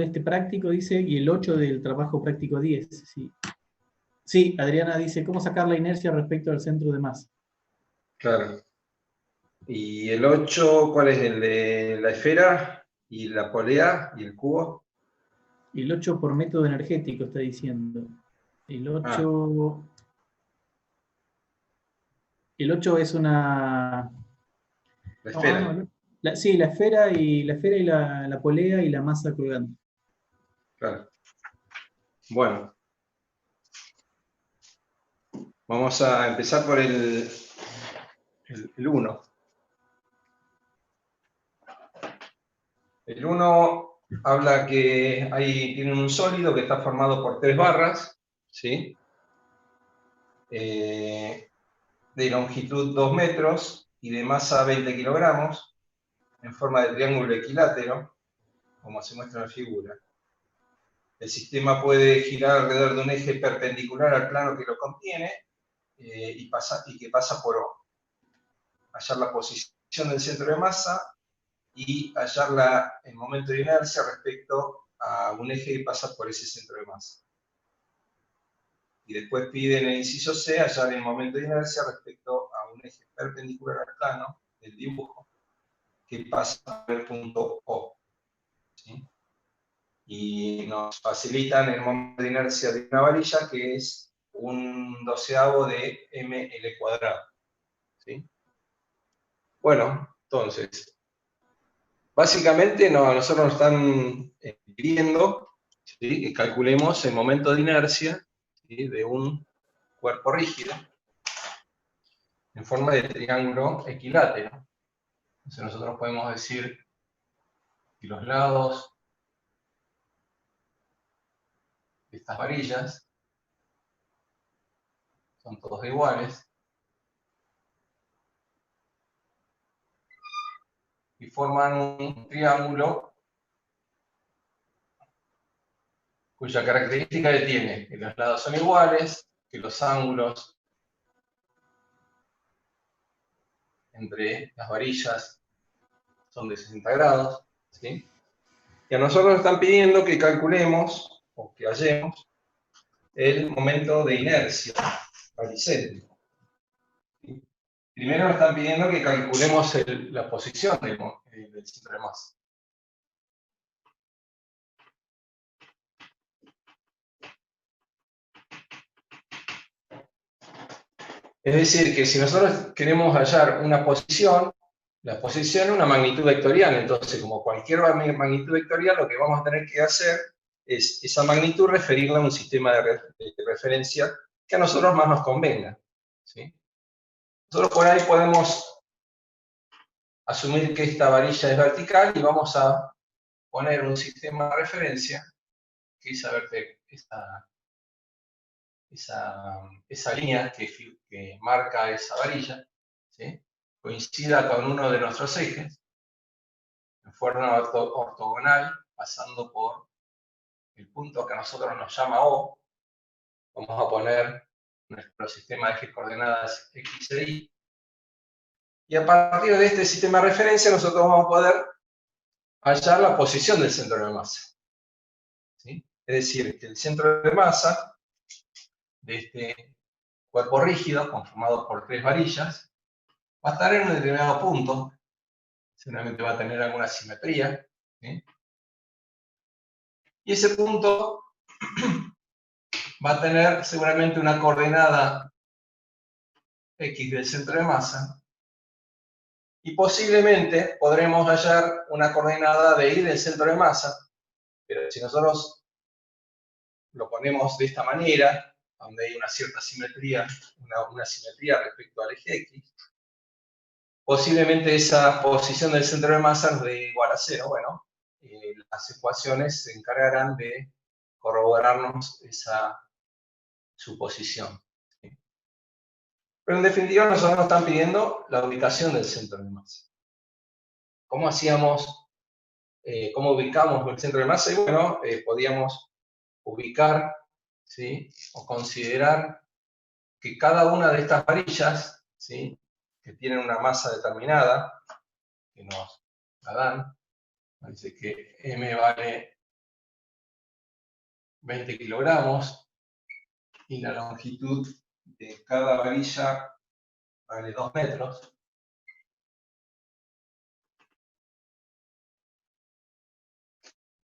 este práctico, dice, y el 8 del trabajo práctico 10. Sí. Sí, Adriana dice, ¿cómo sacar la inercia respecto al centro de masa? Claro. ¿Y el 8, cuál es? ¿El de la esfera y la polea y el cubo? El 8 por método energético, está diciendo. El 8... El 8 es una... La No, esfera. no. Sí, la polea y la masa colgante. Claro. Bueno, vamos a empezar por el 1. El 1 habla que tiene un sólido que está formado por 3 barras, ¿sí? De longitud 2 metros y de masa 20 kilogramos, en forma de triángulo equilátero, como se muestra en la figura. El sistema puede girar alrededor de un eje perpendicular al plano que lo contiene y que pasa por O. Hallar la posición del centro de masa y hallar el momento de inercia respecto a un eje que pasa por ese centro de masa. Y después pide en el inciso C hallar el momento de inercia respecto a un eje perpendicular al plano del dibujo que pasa por el punto O. ¿Sí? Y nos facilitan el momento de inercia de una varilla, que es un doceavo de ml cuadrado. ¿Sí? Bueno, entonces, básicamente nosotros nos están pidiendo, ¿sí?, que calculemos el momento de inercia, ¿sí?, de un cuerpo rígido en forma de triángulo equilátero. Entonces nosotros podemos decir que los lados de estas varillas son todos iguales y forman un triángulo cuya característica tiene que los lados son iguales, que los ángulos entre las varillas son de 60 grados, ¿sí? Y a nosotros nos están pidiendo que calculemos, o que hallemos, el momento de inercia baricéntrico. ¿Sí? Primero nos están pidiendo que calculemos la posición del centro de masa. Es decir, que si nosotros queremos hallar una posición, la posición es una magnitud vectorial. Entonces, como cualquier magnitud vectorial, lo que vamos a tener que hacer es esa magnitud referirla a un sistema de referencia que a nosotros más nos convenga. ¿Sí? Nosotros por ahí podemos asumir que esta varilla es vertical y vamos a poner un sistema de referencia que esa línea que marca esa varilla, ¿sí?, coincida con uno de nuestros ejes en forma ortogonal, pasando por el punto que a nosotros nos llama O. Vamos a poner nuestro sistema de ejes coordenadas X e Y. Y a partir de este sistema de referencia nosotros vamos a poder hallar la posición del centro de masa. ¿Sí? Es decir, que el centro de masa de este cuerpo rígido, conformado por 3 varillas, va a estar en un determinado punto. Seguramente va a tener alguna simetría, ¿sí? Y ese punto va a tener seguramente una coordenada X del centro de masa, y posiblemente podremos hallar una coordenada de Y del centro de masa, pero si nosotros lo ponemos de esta manera, donde hay una cierta simetría, una simetría respecto al eje X, posiblemente esa posición del centro de masa nos dé igual a 0. Bueno, las ecuaciones se encargarán de corroborarnos esa suposición. ¿Sí? Pero en definitiva nosotros nos están pidiendo la ubicación del centro de masa. ¿Cómo cómo ubicamos el centro de masa? Y bueno, podíamos ubicar, ¿sí?, o considerar que cada una de estas varillas, ¿sí?, que tienen una masa determinada, que nos la dan, dice que M vale 20 kilogramos, y la longitud de cada varilla vale 2 metros.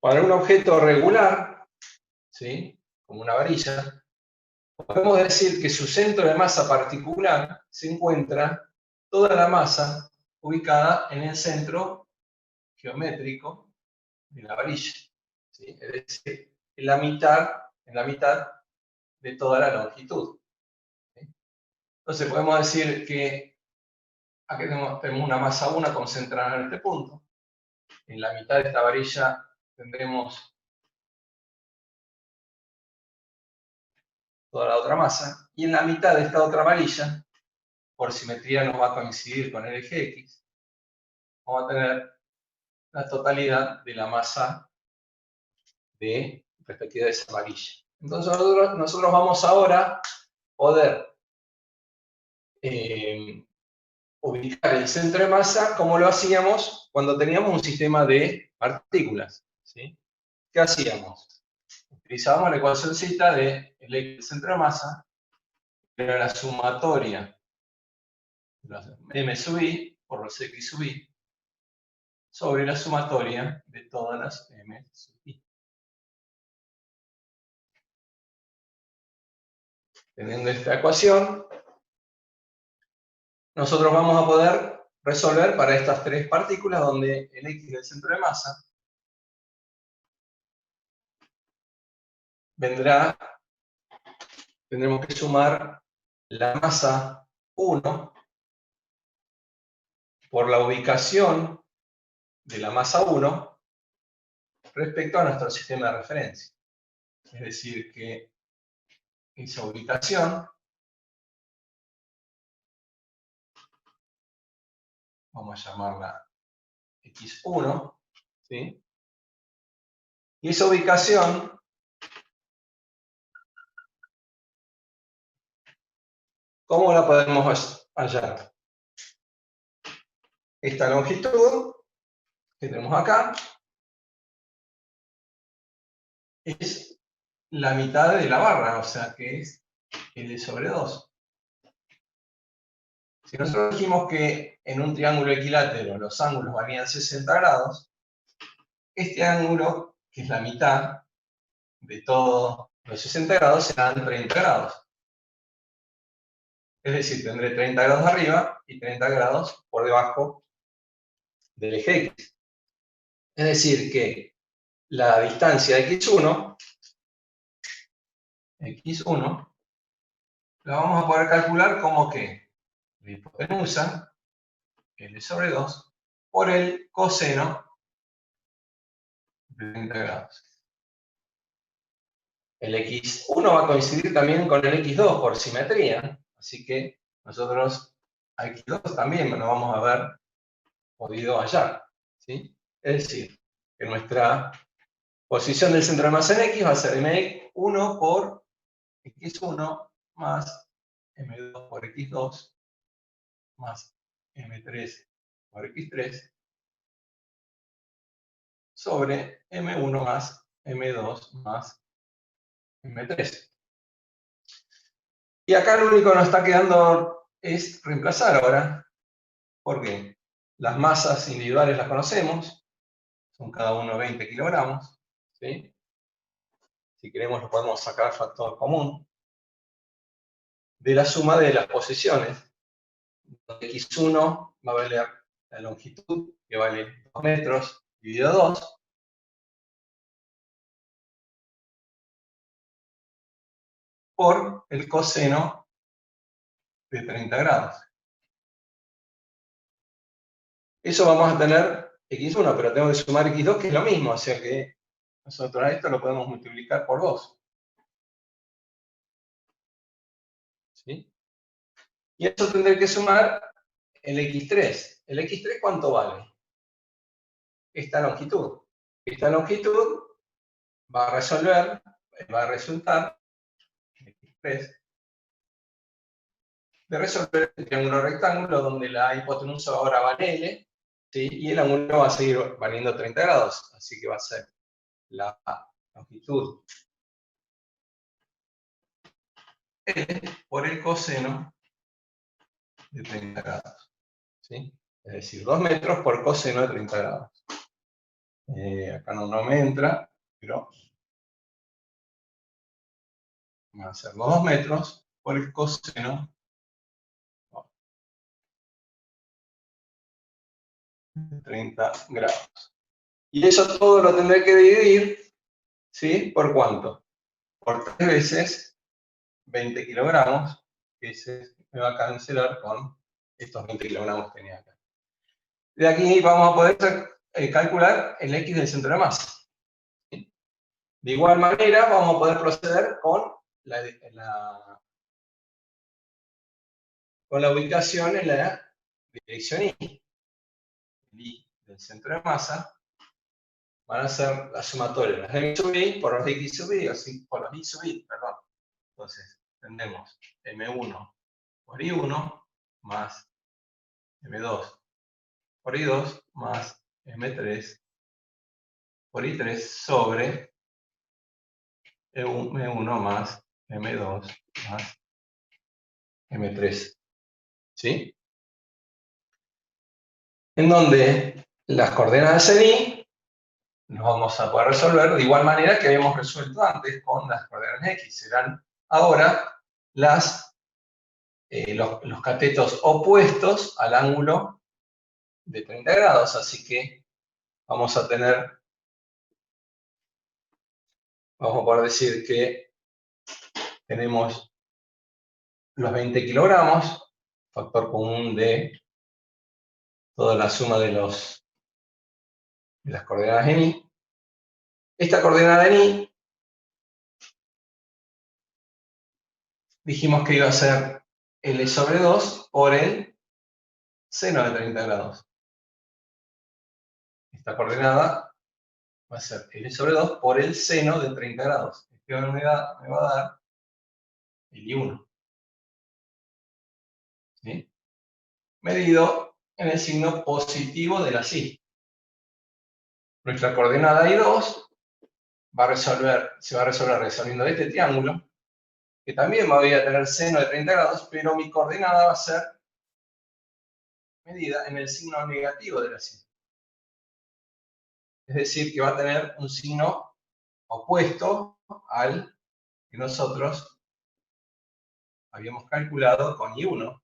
Para un objeto regular, ¿sí?, como una varilla, podemos decir que su centro de masa particular se encuentra toda la masa ubicada en el centro geométrico de la varilla, ¿sí? Es decir, en la mitad de toda la longitud, ¿sí? Entonces podemos decir que aquí tenemos una masa 1 concentrada en este punto. En la mitad de esta varilla tendremos toda la otra masa, y en la mitad de esta otra varilla, por simetría nos va a coincidir con el eje X, vamos a tener la totalidad de la masa respectiva de esa varilla. Entonces nosotros vamos ahora a poder ubicar el centro de masa como lo hacíamos cuando teníamos un sistema de partículas, ¿sí? ¿Qué hacíamos? Utilizábamos la ecuacióncita del centro de masa, que era la sumatoria de los m sub i por los x sub i sobre la sumatoria de todas las m sub i. Teniendo esta ecuación, nosotros vamos a poder resolver para estas tres partículas donde el x del centro de masa tendremos que sumar la masa 1 por la ubicación de la masa 1 respecto a nuestro sistema de referencia. Es decir, que esa ubicación, vamos a llamarla x1, ¿sí? Y esa ubicación ¿cómo la podemos hallar? Esta longitud que tenemos acá es la mitad de la barra, o sea que es L sobre 2. Si nosotros dijimos que en un triángulo equilátero los ángulos varían 60 grados, este ángulo, que es la mitad de todos los 60 grados, serán 30 grados. Es decir, tendré 30 grados arriba y 30 grados por debajo del eje X. Es decir, que la distancia de x1 la vamos a poder calcular como que la hipotenusa, L sobre 2, por el coseno de 30 grados. El x1 va a coincidir también con el x2 por simetría, así que nosotros a x2 también lo vamos a haber podido hallar, ¿sí? Es decir, que nuestra posición del centro de masa en x va a ser m1 por x1 más m2 por x2 más m3 por x3 sobre m1 más m2 más m3. Y acá lo único que nos está quedando es reemplazar ahora, porque las masas individuales las conocemos, son cada uno 20 kilogramos, ¿sí? Si queremos lo podemos sacar factor común de la suma de las posiciones. x1 va a valer la longitud, que vale 2 metros dividido 2, por el coseno de 30 grados. Eso vamos a tener x1, pero tengo que sumar x2, que es lo mismo, o sea que nosotros a esto lo podemos multiplicar por 2. ¿Sí? Y eso tendré que sumar el x3. ¿El x3 cuánto vale? Esta longitud. Esta longitud va a resultar, x3, de resolver el triángulo rectángulo donde la hipotenusa ahora vale L, ¿sí? Y el ángulo va a seguir valiendo 30 grados, así que va a ser la longitud L por el coseno de 30 grados. ¿Sí? Es decir, 2 metros por coseno de 30 grados. Acá no me entra, pero van a ser los 2 metros por el coseno de 30 grados. Y eso todo lo tendré que dividir, ¿sí? ¿Por cuánto? Por 3 veces 20 kilogramos, que me va a cancelar con estos 20 kilogramos que tenía acá. De aquí vamos a poder calcular el X del centro de masa. ¿Sí? De igual manera, vamos a poder proceder con la ubicación en la dirección Y. El Y del centro de masa van a ser la sumatoria de los M sub I por los X sub I, o por los Y sub I, perdón. Entonces, tendremos M1 por I1 más M2 por I2 más M3 por I3 sobre M1 más M2 más M3. ¿Sí? En donde las coordenadas en Y las vamos a poder resolver de igual manera que habíamos resuelto antes con las coordenadas X. Serán ahora los catetos opuestos al ángulo de 30 grados. Así que vamos a poder decir que tenemos los 20 kilogramos, factor común de toda la suma de las coordenadas en Y. Esta coordenada en Y dijimos que iba a ser L sobre 2 por el seno de 30 grados. Esta coordenada va a ser L sobre 2 por el seno de 30 grados. Esto me va a dar el I1. ¿Sí? Medido en el signo positivo de la Y. Nuestra coordenada I2 se va a resolver resolviendo este triángulo, que también voy a tener seno de 30 grados, pero mi coordenada va a ser medida en el signo negativo de la Y. Es decir, que va a tener un signo opuesto al que nosotros habíamos calculado con I1.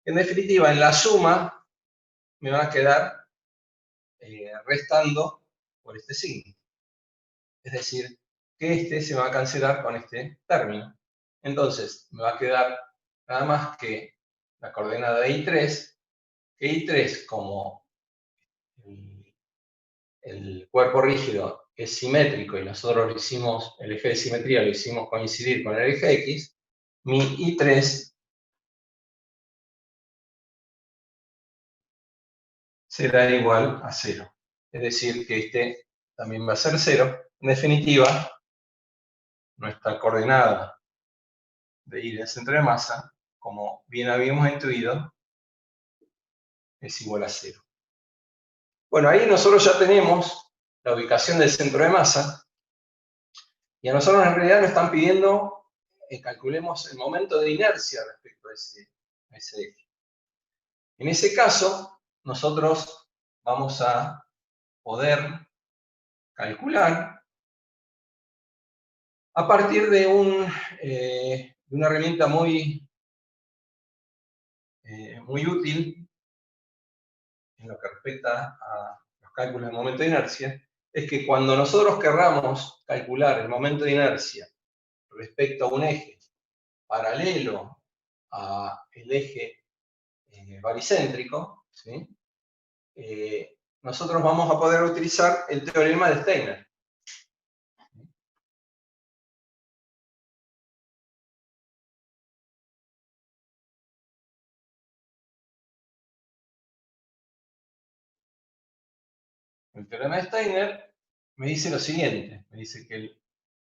En definitiva, en la suma me va a quedar restando por este signo. Es decir, que este se va a cancelar con este término. Entonces, me va a quedar nada más que la coordenada de I3, que I3, como el cuerpo rígido es simétrico y nosotros lo hicimos, el eje de simetría lo hicimos coincidir con el eje X, mi I3 será igual a 0. Es decir, que este también va a ser 0. En definitiva, nuestra coordenada de Y del centro de masa, como bien habíamos intuido, es igual a 0. Bueno, ahí nosotros ya tenemos la ubicación del centro de masa, y a nosotros en realidad nos están pidiendo que calculemos el momento de inercia respecto a ese eje. En ese caso, nosotros vamos a poder calcular a partir de una herramienta muy útil en lo que respecta a los cálculos del momento de inercia, es que cuando nosotros querramos calcular el momento de inercia respecto a un eje paralelo al eje baricéntrico, ¿sí? Nosotros vamos a poder utilizar el teorema de Steiner. El teorema de Steiner me dice lo siguiente, me dice que el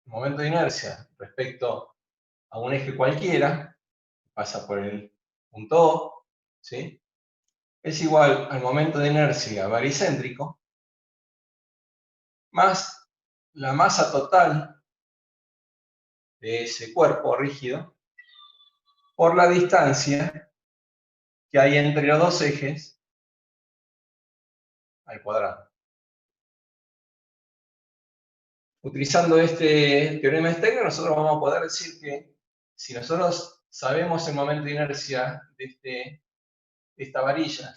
momento de inercia respecto a un eje cualquiera, pasa por el punto O, ¿sí? Es igual al momento de inercia baricéntrico más la masa total de ese cuerpo rígido por la distancia que hay entre los dos ejes al cuadrado. Utilizando este teorema de Steiner, nosotros vamos a poder decir que si nosotros sabemos el momento de inercia de esta varilla,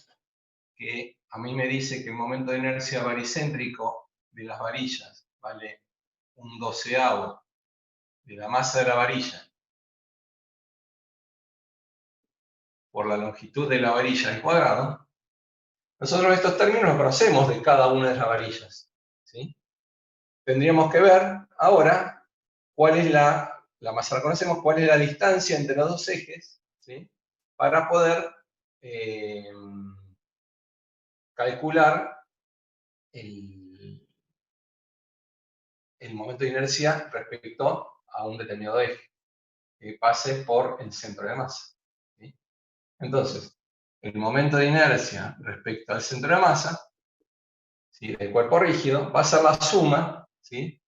que a mí me dice que el momento de inercia baricéntrico de las varillas vale un 12avo de la masa de la varilla por la longitud de la varilla al cuadrado, nosotros estos términos los conocemos de cada una de las varillas, ¿sí? Tendríamos que ver ahora cuál es la masa, la conocemos, cuál es la distancia entre los dos ejes, ¿sí? Para poder calcular el momento de inercia respecto a un determinado eje que pase por el centro de masa, ¿sí? Entonces, el momento de inercia respecto al centro de masa, ¿sí?, del cuerpo rígido va a ser la suma, ¿sí?,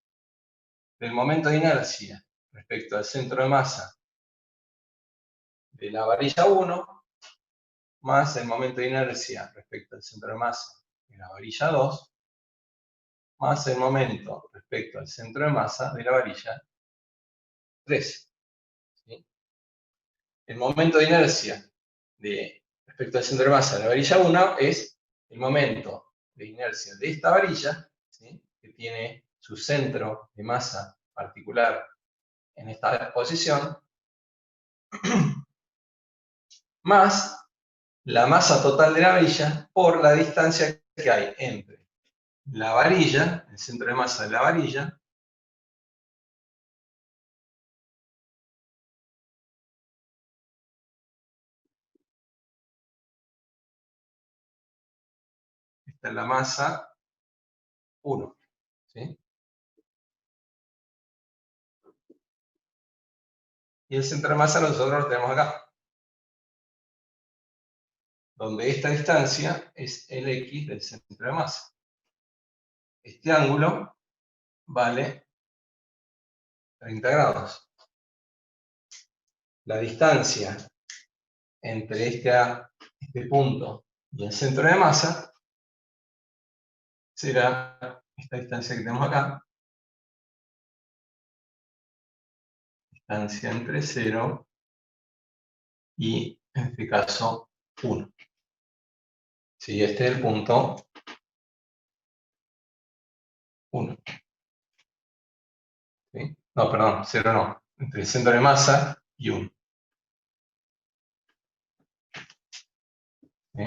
del momento de inercia respecto al centro de masa de la varilla 1 más el momento de inercia respecto al centro de masa de la varilla 2 más el momento respecto al centro de masa de la varilla 3. ¿Sí? El momento de inercia respecto al centro de masa de la varilla 1 es el momento de inercia de esta varilla, ¿sí?, que tiene su centro de masa particular en esta posición, más la masa total de la varilla por la distancia que hay entre la varilla, el centro de masa de la varilla, esta es la masa 1, ¿sí?, y el centro de masa nosotros lo tenemos acá, donde esta distancia es el X del centro de masa. Este ángulo vale 30 grados. La distancia entre este punto y el centro de masa será esta distancia que tenemos acá, distancia entre 0 y, en este caso, 1. Si este es el punto 1. ¿Sí? No, perdón, 0 no. Entre el centro de masa y 1. ¿Sí?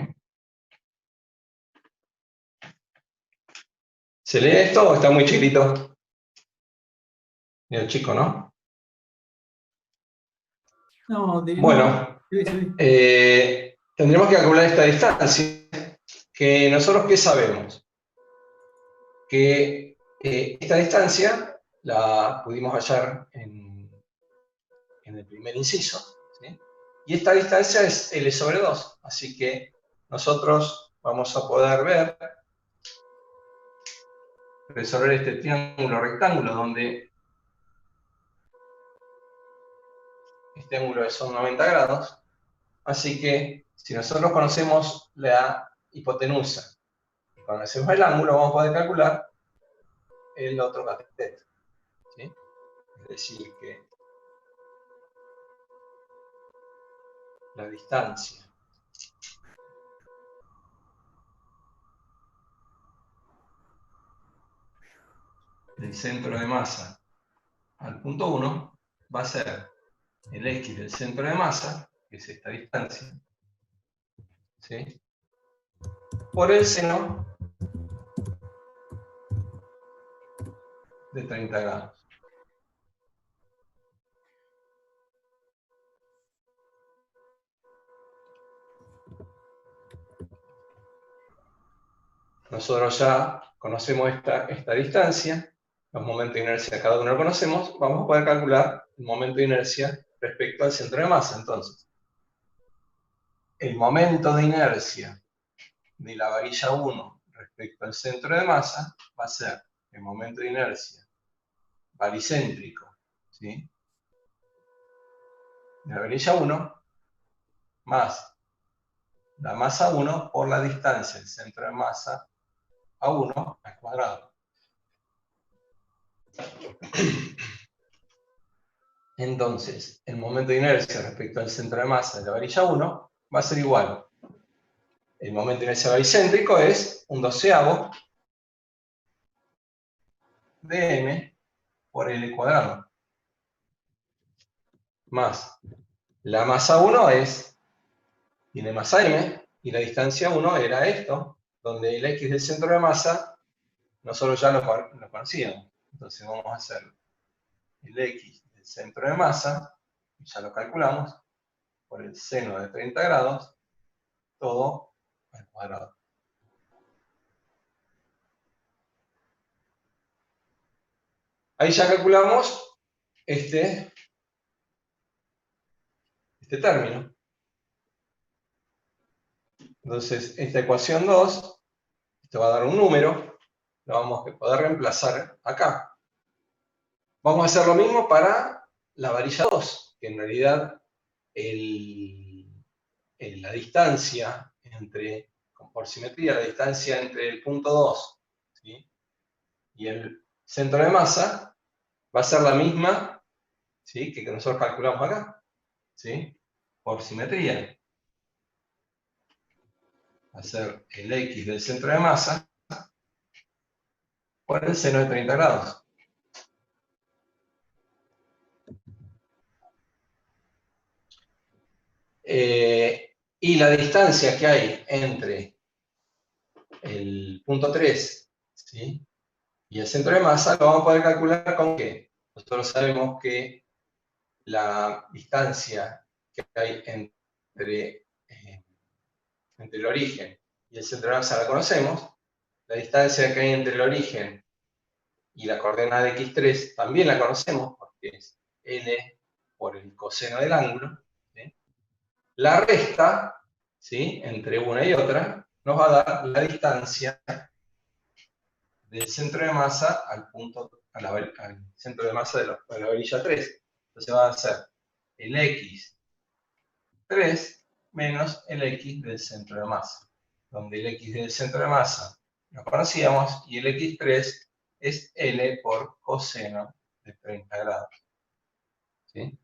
¿Se lee esto o está muy chiquitito? Medio chico, ¿no? No, Bueno, tendremos que calcular esta distancia, que nosotros, ¿qué sabemos? Que esta distancia la pudimos hallar en el primer inciso, ¿sí? Y esta distancia es L sobre 2, así que nosotros vamos a poder resolver este triángulo rectángulo donde este ángulo son 90 grados, así que si nosotros conocemos la hipotenusa y conocemos el ángulo, vamos a poder calcular el otro cateto, ¿sí? Es decir, que la distancia del centro de masa al punto 1 va a ser el X del centro de masa, que es esta distancia, ¿sí?, por el seno de 30 grados. Nosotros ya conocemos esta distancia, los momentos de inercia cada uno lo conocemos, vamos a poder calcular el momento de inercia respecto al centro de masa. Entonces, el momento de inercia de la varilla 1 respecto al centro de masa va a ser el momento de inercia baricéntrico, ¿sí?, de la varilla 1 más la masa 1 por la distancia del centro de masa a 1 al cuadrado. Entonces, el momento de inercia respecto al centro de masa de la varilla 1 va a ser igual. El momento de inercia baricéntrico es un doceavo de m por L cuadrado. Más la masa 1 tiene masa m, y la distancia 1 era esto, donde el x del centro de masa nosotros ya lo conocíamos. Entonces vamos a hacer el x del centro de masa, ya lo calculamos, por el seno de 30 grados, todo al cuadrado. Ahí ya calculamos este término. Entonces, esta ecuación 2, esto va a dar un número, lo vamos a poder reemplazar acá. Vamos a hacer lo mismo para la varilla 2, que en realidad la distancia por simetría, la distancia entre el punto 2, ¿sí?, y el centro de masa va a ser la misma, ¿sí?, que nosotros calculamos acá, ¿sí?, por simetría. Va a ser el x del centro de masa por el seno de 30 grados. Y la distancia que hay entre el punto 3, ¿sí?, y el centro de masa lo vamos a poder calcular con que nosotros sabemos que la distancia que hay entre el origen y el centro de masa la conocemos. La distancia que hay entre el origen y la coordenada de x3 también la conocemos, porque es L por el coseno del ángulo, ¿sí? La resta, ¿sí?, entre una y otra nos va a dar la distancia del centro de masa al centro de masa de la varilla 3. Entonces va a ser el x3 menos el x del centro de masa, donde el x del centro de masa lo conocíamos y el x3 es L por coseno de 30 grados. ¿Sí?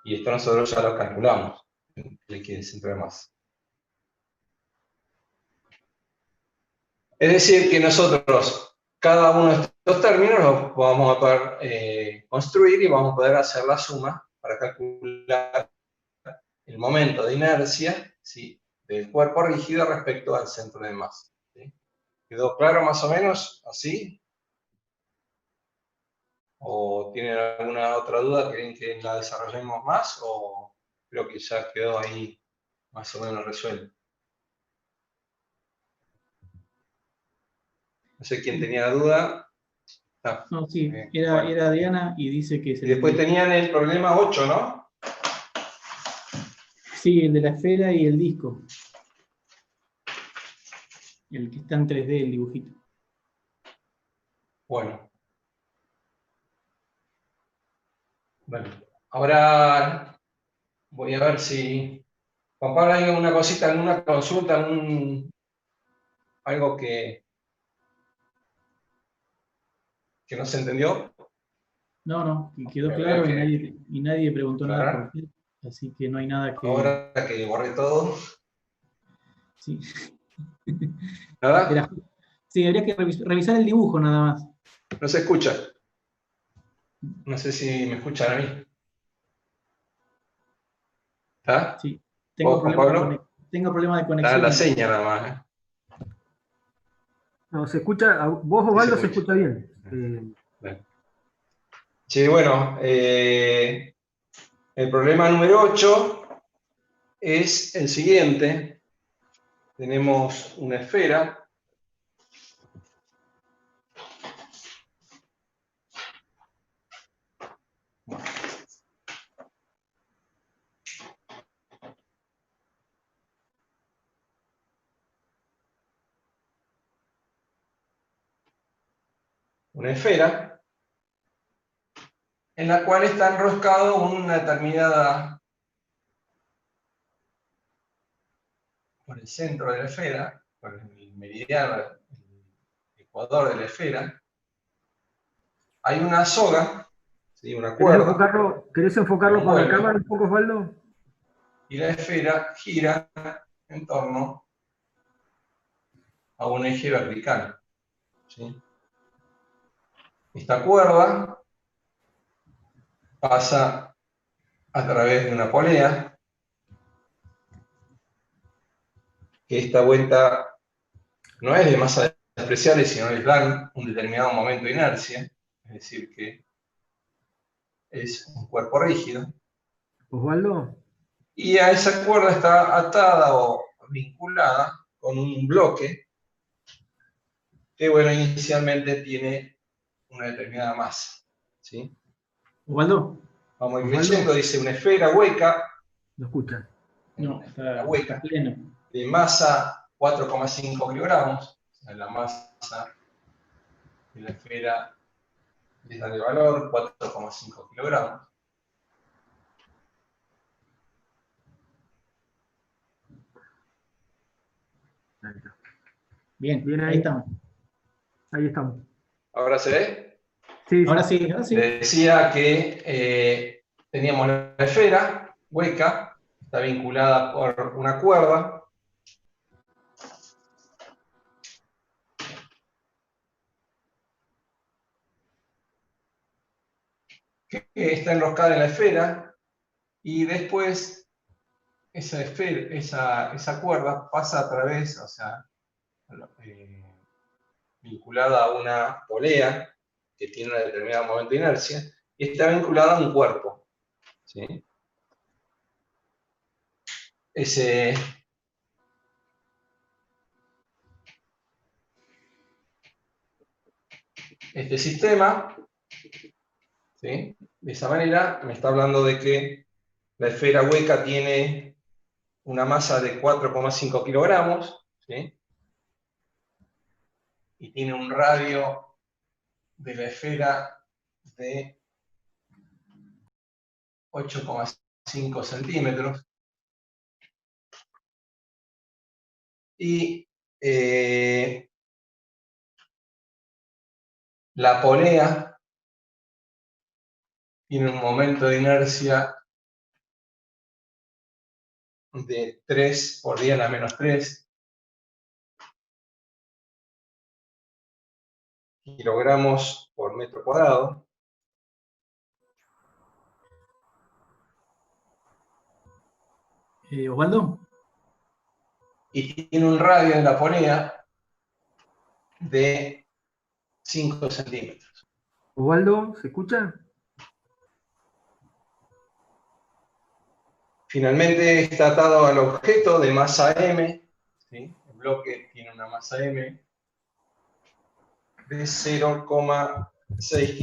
Y esto nosotros ya lo calculamos, el x del centro de masa. Es decir, que nosotros cada uno de estos términos los vamos a poder construir y vamos a poder hacer la suma para calcular el momento de inercia, ¿sí?, del cuerpo rígido respecto al centro de masa. ¿Sí? ¿Quedó claro más o menos así? ¿O tienen alguna otra duda? ¿Quieren que la desarrollemos más? ¿O creo que ya quedó ahí más o menos resuelto? No sé quién tenía la duda. No, sí, era Diana y dice que se y después tenían el problema 8, ¿no? Sí, el de la esfera y el disco. El que está en 3D, el dibujito. Bueno, ahora voy a ver si Juan Pablo hay una cosita, alguna consulta, algo que no se entendió. No, quedó claro y nadie preguntó nada por qué, así que no hay nada que... Ahora que borré todo. Sí. ¿Nada? Sí, habría que revisar el dibujo nada más. No se escucha. No sé si me escuchan a mí. ¿Está? Sí, tengo problema de conexión. La seña nada más. No, se escucha, vos Osvaldo se escucha bien. Sí, bueno, el problema número 8 es el siguiente. Tenemos una esfera. Una esfera en la cual está enroscado una determinada el centro de la esfera, por el meridiano, el ecuador de la esfera, hay una soga, ¿sí? Una cuerda. ¿Querés enfocarlo con la cámara un poco, Osvaldo? Y la esfera gira en torno a un eje vertical, ¿sí? Esta cuerda pasa a través de una polea, que esta vuelta no es de masa despreciable, sino les dan un determinado momento de inercia, es decir, que es un cuerpo rígido. Osvaldo. Y a esa cuerda está atada o vinculada con un bloque que, bueno, inicialmente tiene una determinada masa, ¿sí? Osvaldo. Vamos a ir leyendo, dice una esfera hueca. ¿Lo escuchan? No, está pleno. De masa 4,5 kilogramos, o sea, la masa de la esfera les da el valor 4,5 kilogramos. Bien, ahí estamos. Ahí estamos. ¿Ahora se ve? Sí, ahora sí, ahora sí. Les decía que teníamos la esfera hueca, está vinculada por una cuerda. Que está enroscada en la esfera, y después esa cuerda pasa a través, o sea, vinculada a una polea que tiene un determinado momento de inercia, y está vinculada a un cuerpo, ¿sí? Este sistema, ¿sí? De esa manera me está hablando de que la esfera hueca tiene una masa de 4,5 kilogramos, ¿sí? Y tiene un radio de la esfera de 8,5 centímetros. Y la polea tiene un momento de inercia de 3 por 10 a la menos 3 kilogramos por metro cuadrado. Osvaldo. Y tiene un radio en la polea de 5 centímetros. Osvaldo, ¿se escucha? Finalmente está atado al objeto de masa M, ¿sí? El bloque tiene una masa M de 0,6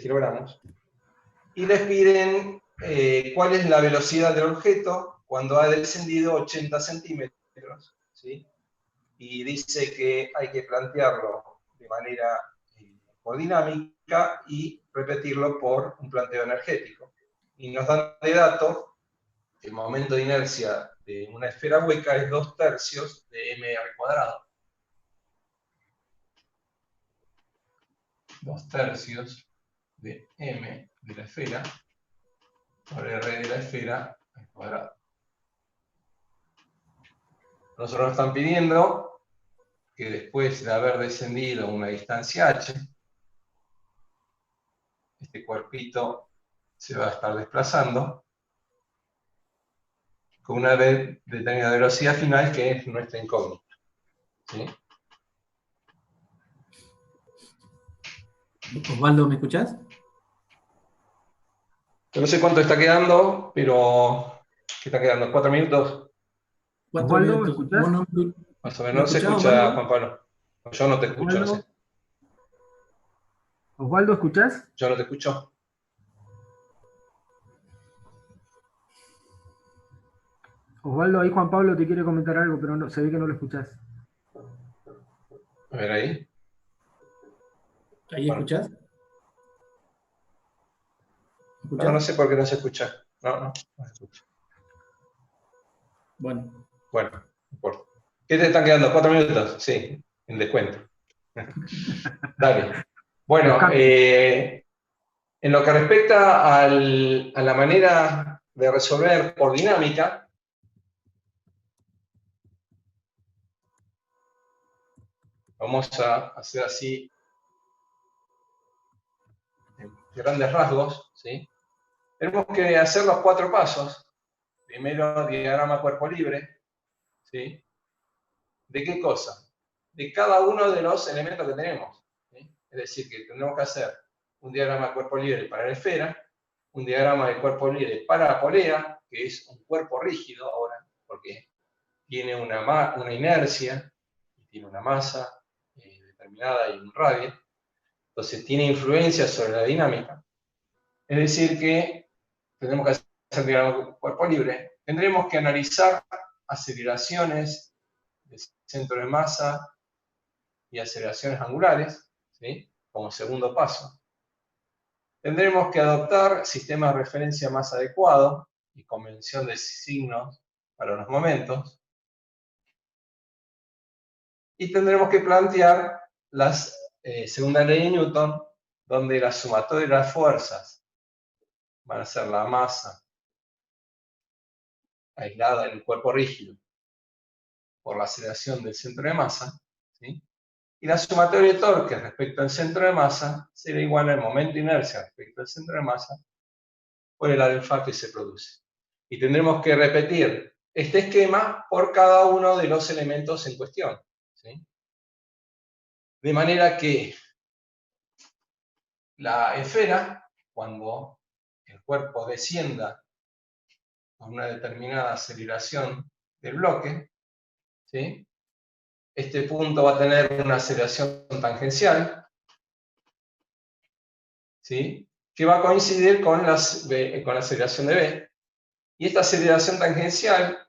kilogramos. Y les piden cuál es la velocidad del objeto cuando ha descendido 80 centímetros, ¿sí? Y dice que hay que plantearlo de manera dinámica y repetirlo por un planteo energético. Y nos dan de dato que el momento de inercia de una esfera hueca es 2/3 de m al cuadrado. 2/3 de m de la esfera por r de la esfera al cuadrado. Nosotros nos están pidiendo que después de haber descendido una distancia h, este cuerpito se va a estar desplazando con una determinada velocidad final que es nuestra incógnita, ¿sí? Osvaldo, ¿me escuchás? Yo no sé cuánto está quedando, pero ¿qué está quedando? ¿4 minutos? 4 Osvaldo, ¿me minutos. escuchás? Más o menos. No se escucha, Juan Pablo. Yo no te escucho, no sé. Osvaldo, ¿escuchás? Yo no te escucho. Osvaldo, ahí Juan Pablo te quiere comentar algo, pero no, se ve que no lo escuchás. A ver ahí. ¿Ahí escuchás? escucha? No sé por qué no se escucha. No se escucha. Bueno. Bueno, no importa. ¿Qué te están quedando? 4 minutos. Sí, en descuento. Dale. Bueno, en lo que respecta a la manera de resolver por dinámica, vamos a hacer así, en grandes rasgos, ¿sí? Tenemos que hacer los 4 pasos. Primero, diagrama cuerpo libre, ¿sí? ¿De qué cosa? De cada uno de los elementos que tenemos, ¿sí? Es decir, que tendremos que hacer un diagrama de cuerpo libre para la esfera, un diagrama de cuerpo libre para la polea, que es un cuerpo rígido ahora, porque tiene una inercia, y tiene una masa determinada y un radio, entonces tiene influencia sobre la dinámica. Es decir, que tenemos que hacer diagrama de cuerpo libre, tendremos que analizar aceleraciones de centro de masa y aceleraciones angulares, ¿sí? Como segundo paso. Tendremos que adoptar sistemas de referencia más adecuados y convención de signos para los momentos. Y tendremos que plantear la segunda ley de Newton, donde la sumatoria de las fuerzas van a ser la masa aislada en el cuerpo rígido por la aceleración del centro de masa, ¿sí? Y la sumatoria de torque respecto al centro de masa será igual al momento de inercia respecto al centro de masa por el alfa que se produce. Y tendremos que repetir este esquema por cada uno de los elementos en cuestión, ¿sí? De manera que la esfera, cuando el cuerpo descienda con una determinada aceleración del bloque, ¿sí? Este punto va a tener una aceleración tangencial, ¿sí? Que va a coincidir con la aceleración de B. Y esta aceleración tangencial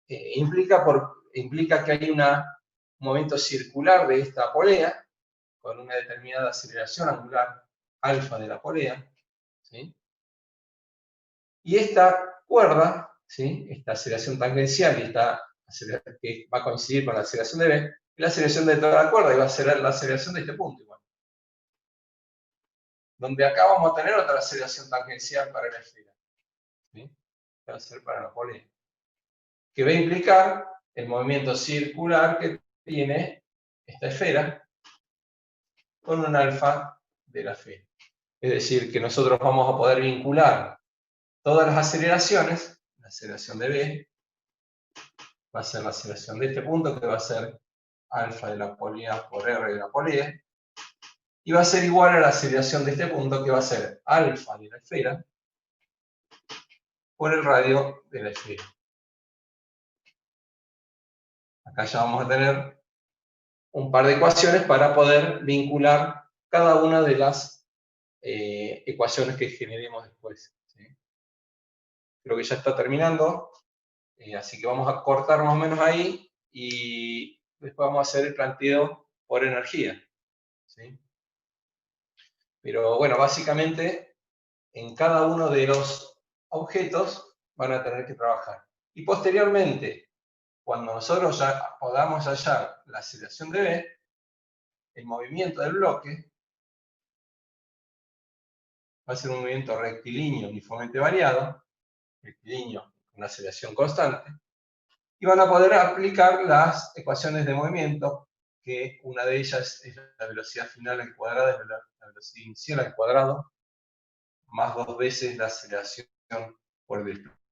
implica que hay un movimiento circular de esta polea con una determinada aceleración angular alfa de la polea, ¿sí? Y esta cuerda, ¿sí? Esta aceleración tangencial y esta aceleración que va a coincidir con la aceleración de B, es la aceleración de toda la cuerda y va a ser la aceleración de este punto igual. Donde acá vamos a tener otra aceleración tangencial para la esfera, ¿sí? Que va a ser para la polea, que va a implicar el movimiento circular que tiene esta esfera con un alfa de la esfera. Es decir, que nosotros vamos a poder vincular todas las aceleraciones, la aceleración de B va a ser la aceleración de este punto, que va a ser alfa de la polea por R de la polea, y va a ser igual a la aceleración de este punto, que va a ser alfa de la esfera por el radio de la esfera. Acá ya vamos a tener un par de ecuaciones para poder vincular cada una de las ecuaciones que generemos después, ¿sí? Creo que ya está terminando, así que vamos a cortar más o menos ahí y después vamos a hacer el planteo por energía, ¿sí? Pero bueno, básicamente en cada uno de los objetos van a tener que trabajar. Y posteriormente, cuando nosotros ya podamos hallar la aceleración de B, el movimiento del bloque va a ser un movimiento rectilíneo uniformemente variado, rectilíneo con una aceleración constante, y van a poder aplicar las ecuaciones de movimiento, que una de ellas es la velocidad final al cuadrado, es la velocidad inicial al cuadrado, más 2 veces la aceleración por el desplazamiento.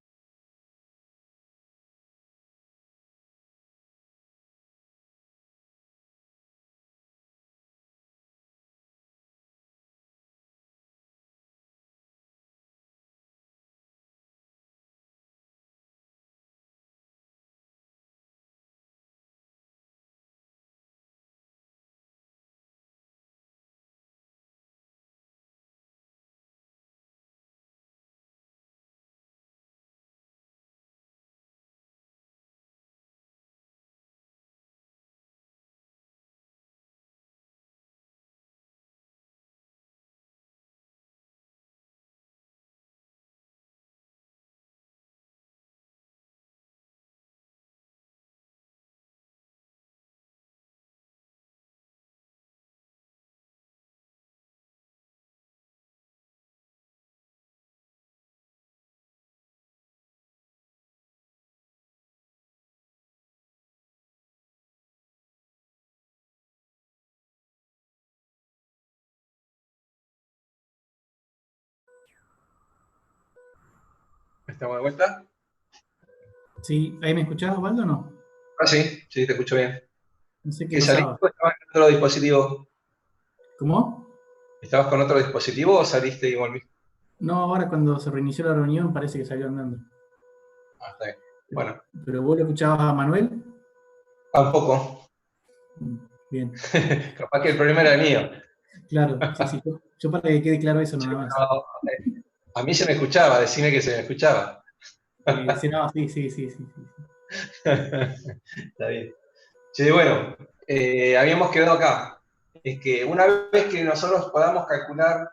¿Estamos de vuelta? Sí, ¿ahí me escuchás, Osvaldo, o no? Ah, sí, sí, te escucho bien. No sé qué ¿Qué saliste pasaba. o estabas con otro dispositivo? ¿Cómo? ¿Estabas con otro dispositivo o saliste y volviste? No, ahora cuando se reinició la reunión parece que salió andando. Ah, está bien. Bueno, ¿Pero vos lo escuchabas a Manuel? tampoco. Bien, Capaz que el problema era mío. claro, sí, sí. Yo para que quede claro eso nada más. No, a mí se me escuchaba, decime que se me escuchaba. Sí, no, sí, sí, sí, sí, sí. Está bien. Sí, bueno, habíamos quedado acá. Es que una vez que nosotros podamos calcular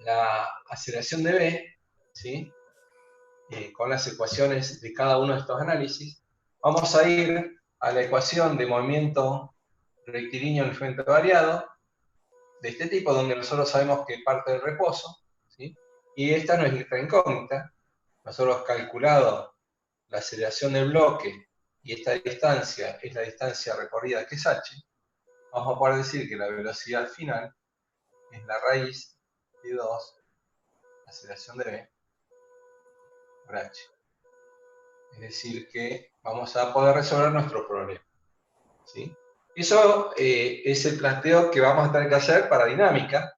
la aceleración de B, ¿sí? Con las ecuaciones de cada uno de estos análisis, vamos a ir a la ecuación de movimiento rectilíneo en el frente variado, de este tipo, donde nosotros sabemos que parte del reposo, ¿sí? Y esta no es nuestra incógnita. Nosotros calculado la aceleración del bloque y esta distancia es la distancia recorrida que es h, vamos a poder decir que la velocidad final es la raíz de 2, aceleración de v, por h. Es decir, que vamos a poder resolver nuestro problema, ¿sí? Eso es el planteo que vamos a tener que hacer para dinámica,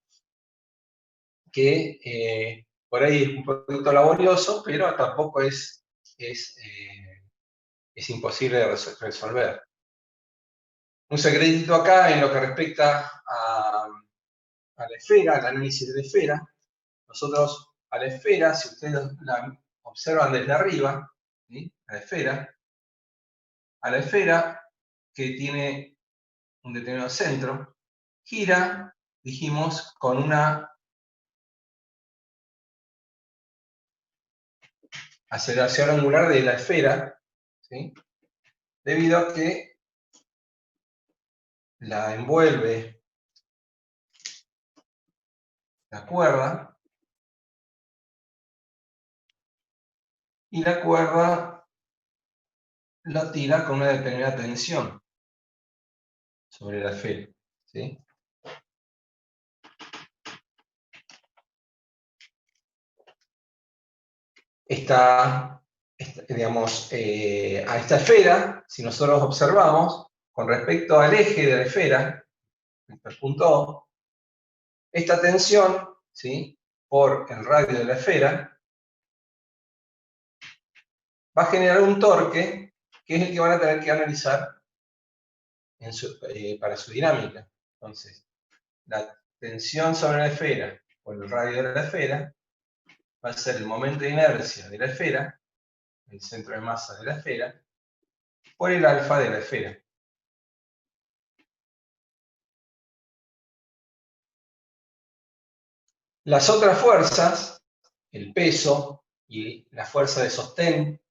que por ahí es un poquito laborioso, pero tampoco es imposible de resolver. Un secretito acá en lo que respecta a la esfera, al análisis de la esfera. Nosotros a la esfera, si ustedes la observan desde arriba, ¿sí? A la esfera que tiene un determinado centro, gira, dijimos, con una aceleración angular de la esfera, ¿sí? Debido a que la envuelve la cuerda, y la cuerda la tira con una determinada tensión sobre la esfera, ¿sí? Digamos, a esta esfera, si nosotros observamos, con respecto al eje de la esfera, el punto O, esta tensión, ¿sí? Por el radio de la esfera, va a generar un torque, que es el que van a tener que analizar para su dinámica. Entonces, la tensión sobre la esfera por el radio de la esfera va a ser el momento de inercia de la esfera, el centro de masa de la esfera, por el alfa de la esfera. Las otras fuerzas, el peso y la fuerza de sostén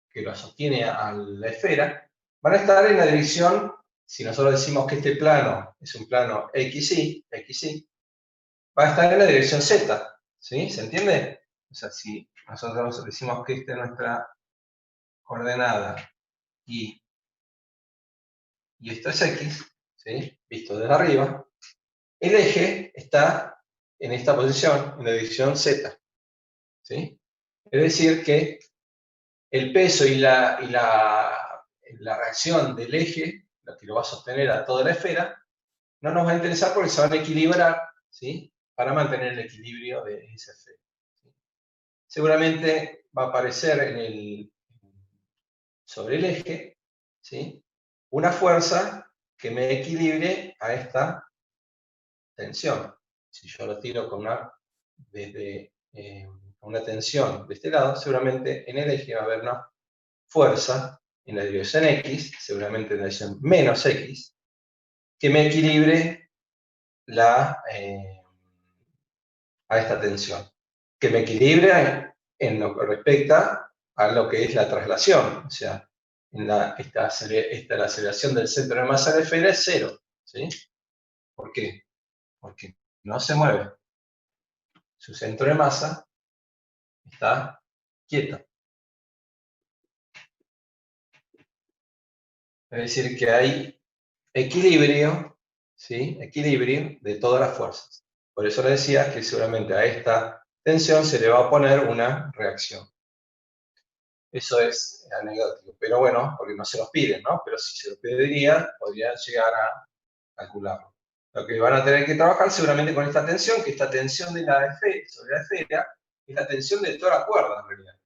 que lo sostiene a la esfera, van a estar en la dirección, si nosotros decimos que este plano es un plano XY, va a estar en la dirección Z, ¿sí? ¿Se entiende? O sea, si nosotros decimos que esta es nuestra coordenada y esto es X, ¿sí? Visto desde arriba, el eje está en esta posición, en la dirección Z, ¿sí? Es decir, que el peso y la reacción del eje, lo que lo va a sostener a toda la esfera, no nos va a interesar porque se van a equilibrar, ¿sí? Para mantener el equilibrio de esa esfera, ¿sí? Seguramente va a aparecer sobre el eje, ¿sí? Una fuerza que me equilibre a esta tensión. Si yo lo tiro desde una tensión de este lado, seguramente en el eje va a haber una fuerza en la dirección X, seguramente en la dirección menos X, que me equilibre a esta tensión. Que me equilibre en lo que respecta a lo que es la traslación. O sea, la aceleración del centro de masa de la esfera es cero, ¿sí? ¿Por qué? Porque no se mueve. Su centro de masa está quieto. Es decir, que hay equilibrio, ¿sí? Equilibrio de todas las fuerzas. Por eso le decía que seguramente a esta tensión se le va a poner una reacción. Eso es anecdótico, pero bueno, porque no se los piden, ¿no? Pero si se los pediría, podrían llegar a calcularlo. Lo que van a tener que trabajar seguramente con esta tensión, que esta tensión de la esfera, sobre la esfera, es la tensión de toda la cuerda, en realidad.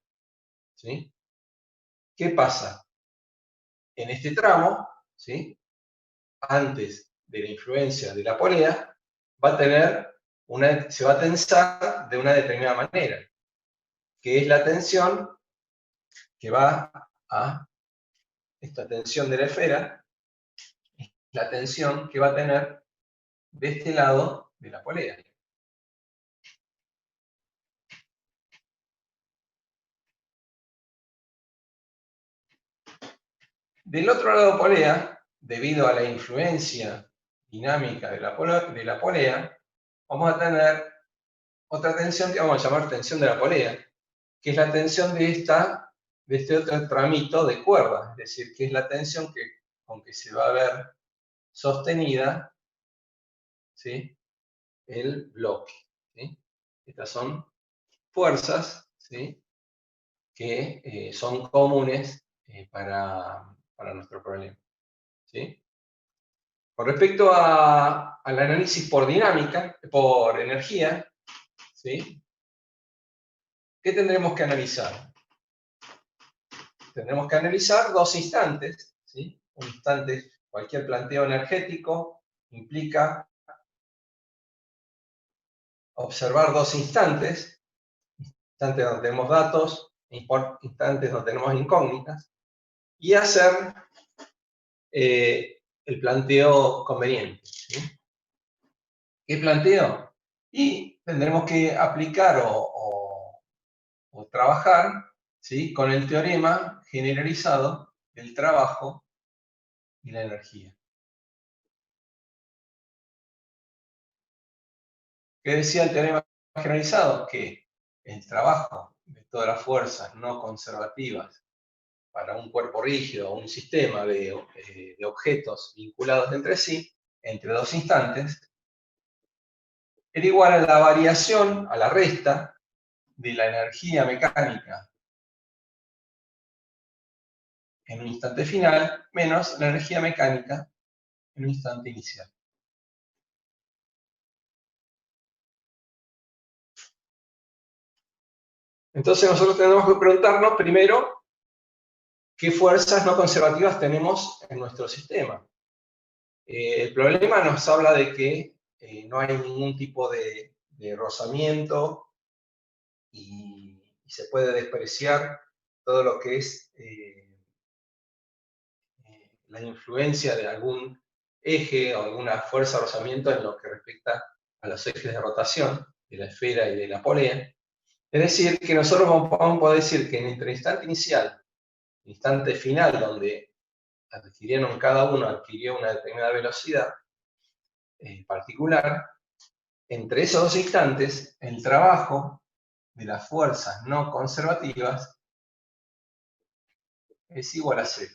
¿Sí? ¿Qué pasa? En este tramo, ¿sí? Antes de la influencia de la polea, se va a tensar de una determinada manera, que es la tensión que va a esta tensión de la esfera, la tensión que va a tener de este lado de la polea. Del otro lado de la polea, debido a la influencia dinámica de la polea, vamos a tener otra tensión que vamos a llamar tensión de la polea, que es la tensión de este otro tramito de cuerda, es decir, que es la tensión con que se va a ver sostenida, ¿sí?, el bloque. ¿Sí? Estas son fuerzas, ¿sí?, que son comunes para nuestro problema. ¿Sí? Con respecto al análisis por dinámica, por energía, ¿sí?, ¿qué tendremos que analizar? Tendremos que analizar dos instantes, ¿sí? Un instante, cualquier planteo energético implica observar dos instantes donde tenemos datos, instantes donde tenemos incógnitas, y hacer el planteo conveniente. ¿Sí? ¿Qué planteo? Y tendremos que aplicar o trabajar, ¿sí?, con el teorema generalizado del trabajo y la energía. ¿Qué decía el teorema generalizado? Que el trabajo de todas las fuerzas no conservativas para un cuerpo rígido o un sistema de objetos vinculados entre sí, entre dos instantes, era igual a la variación, a la resta, de la energía mecánica en un instante final, menos la energía mecánica en un instante inicial. Entonces nosotros tenemos que preguntarnos primero qué fuerzas no conservativas tenemos en nuestro sistema. El problema nos habla de que no hay ningún tipo de rozamiento y se puede despreciar todo lo que es la influencia de algún eje o alguna fuerza de rozamiento en lo que respecta a los ejes de rotación de la esfera y de la polea. Es decir, que nosotros vamos a poder decir que entre el instante inicial y el instante final, donde cada uno adquirió una determinada velocidad particular, entre esos dos instantes, el trabajo de las fuerzas no conservativas es igual a 0.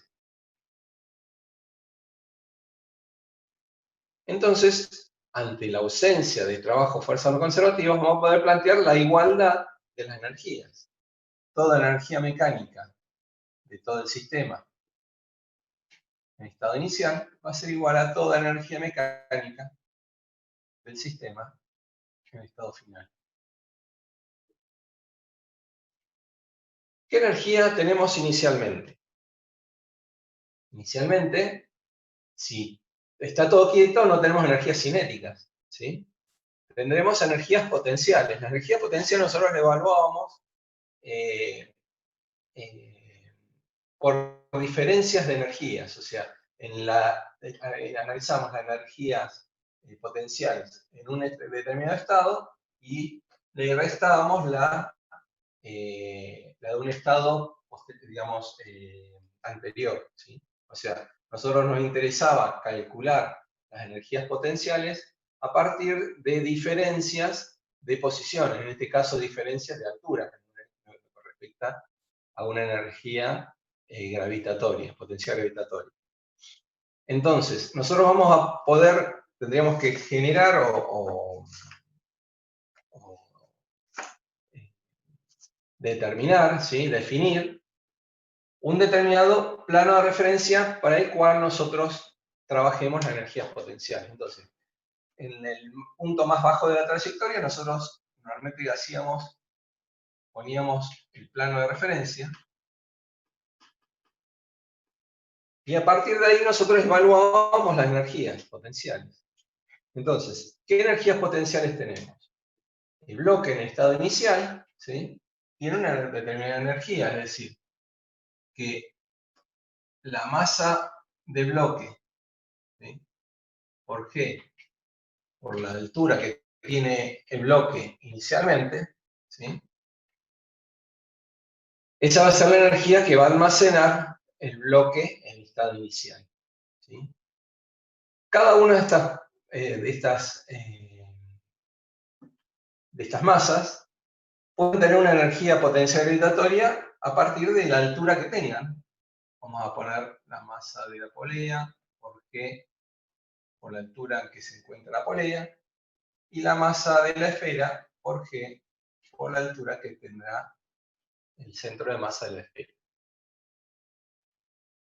Entonces, ante la ausencia de trabajo fuerzas no conservativas, vamos a poder plantear la igualdad de las energías. Toda energía mecánica de todo el sistema en estado inicial va a ser igual a toda energía mecánica del sistema en estado final. ¿Qué energía tenemos inicialmente? Inicialmente, si está todo quieto, no tenemos energías cinéticas, ¿sí? Tendremos energías potenciales. Las energías potenciales nosotros las evaluábamos por diferencias de energías, o sea, analizamos las energías potenciales en un determinado estado y le restábamos la de un estado, digamos, anterior, ¿sí? O sea, a nosotros nos interesaba calcular las energías potenciales a partir de diferencias de posiciones, en este caso diferencias de altura, con respecto a una energía gravitatoria, potencial gravitatoria. Entonces, nosotros vamos a tendríamos que generar o determinar, ¿sí? Definir un determinado plano de referencia para el cual nosotros trabajemos las energías potenciales. Entonces, en el punto más bajo de la trayectoria, nosotros normalmente poníamos el plano de referencia, y a partir de ahí nosotros evaluábamos las energías potenciales. Entonces, ¿qué energías potenciales tenemos? El bloque en estado inicial, ¿sí? Tiene una determinada energía, es decir, que la masa de bloque, ¿sí? ¿Por qué? Por la altura que tiene el bloque inicialmente, ¿sí? Esa va a ser la energía que va a almacenar el bloque en estado inicial, ¿sí? Cada una de estas masas pueden tener una energía potencial gravitatoria a partir de la altura que tengan. Vamos a poner la masa de la polea, porque por la altura en que se encuentra la polea, y la masa de la esfera, porque por la altura que tendrá el centro de masa de la esfera.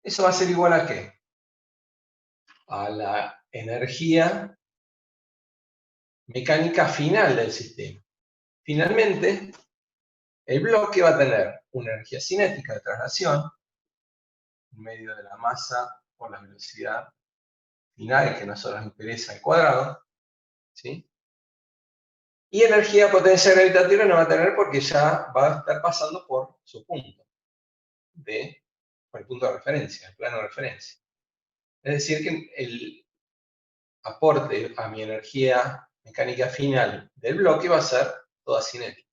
¿Eso va a ser igual a qué? A la energía mecánica final del sistema. Finalmente, el bloque va a tener una energía cinética de traslación, en medio de la masa por la velocidad final que a nosotros nos interesa al cuadrado, ¿sí? Y energía potencial gravitatoria no va a tener porque ya va a estar pasando por su punto, por el punto de referencia, el plano de referencia. Es decir, que el aporte a mi energía mecánica final del bloque va a ser toda cinética.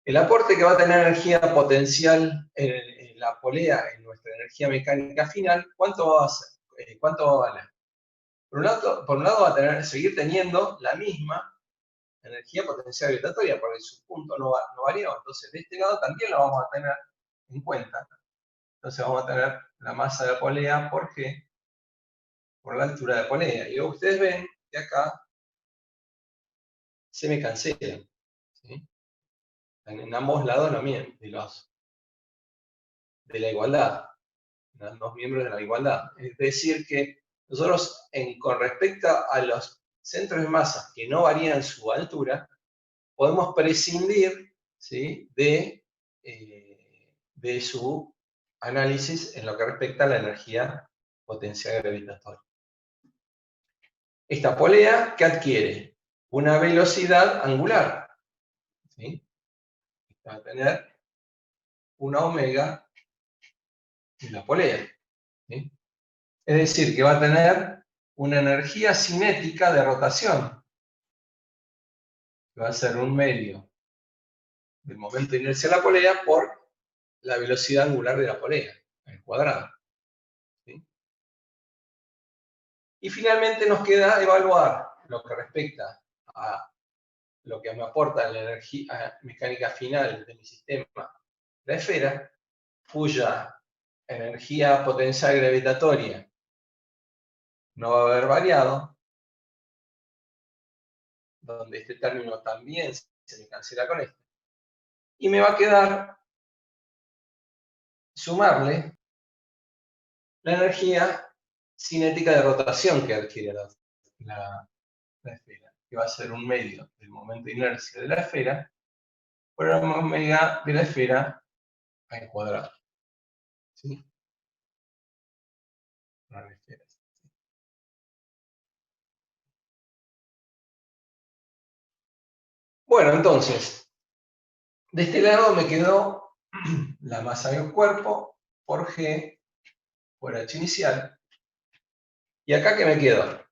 El aporte que va a tener energía potencial en la polea, en nuestra energía mecánica final, ¿cuánto va a ser? ¿Cuánto va a valer? Por un lado va a seguir teniendo la misma energía potencial gravitatoria, porque su punto no varió. Entonces, de este lado también lo vamos a tener en cuenta. Entonces vamos a tener la masa de la polea, ¿por qué? Por la altura de la polea. Y ustedes ven que acá se me cancelan, ¿sí? En ambos lados de la igualdad, los dos miembros de la igualdad. Es decir, que nosotros, con respecto a los centros de masa que no varían su altura, podemos prescindir, ¿sí? de su análisis en lo que respecta a la energía potencial gravitatoria. Esta polea, ¿qué adquiere? Una velocidad angular, ¿sí? Va a tener una omega en la polea, ¿sí? Es decir, que va a tener una energía cinética de rotación, que va a ser un medio del momento de inercia de la polea por la velocidad angular de la polea, al cuadrado, ¿sí? Y finalmente nos queda evaluar lo que respecta a lo que me aporta la energía mecánica final de mi sistema, la esfera, cuya energía potencial gravitatoria no va a haber variado, donde este término también se me cancela con este. Y me va a quedar sumarle la energía cinética de rotación que adquiere la esfera, que va a ser un medio del momento de inercia de la esfera por la omega de la esfera al cuadrado, ¿sí? Bueno, entonces, de este lado me quedó la masa del cuerpo por G por H inicial. ¿Y acá qué me quedó?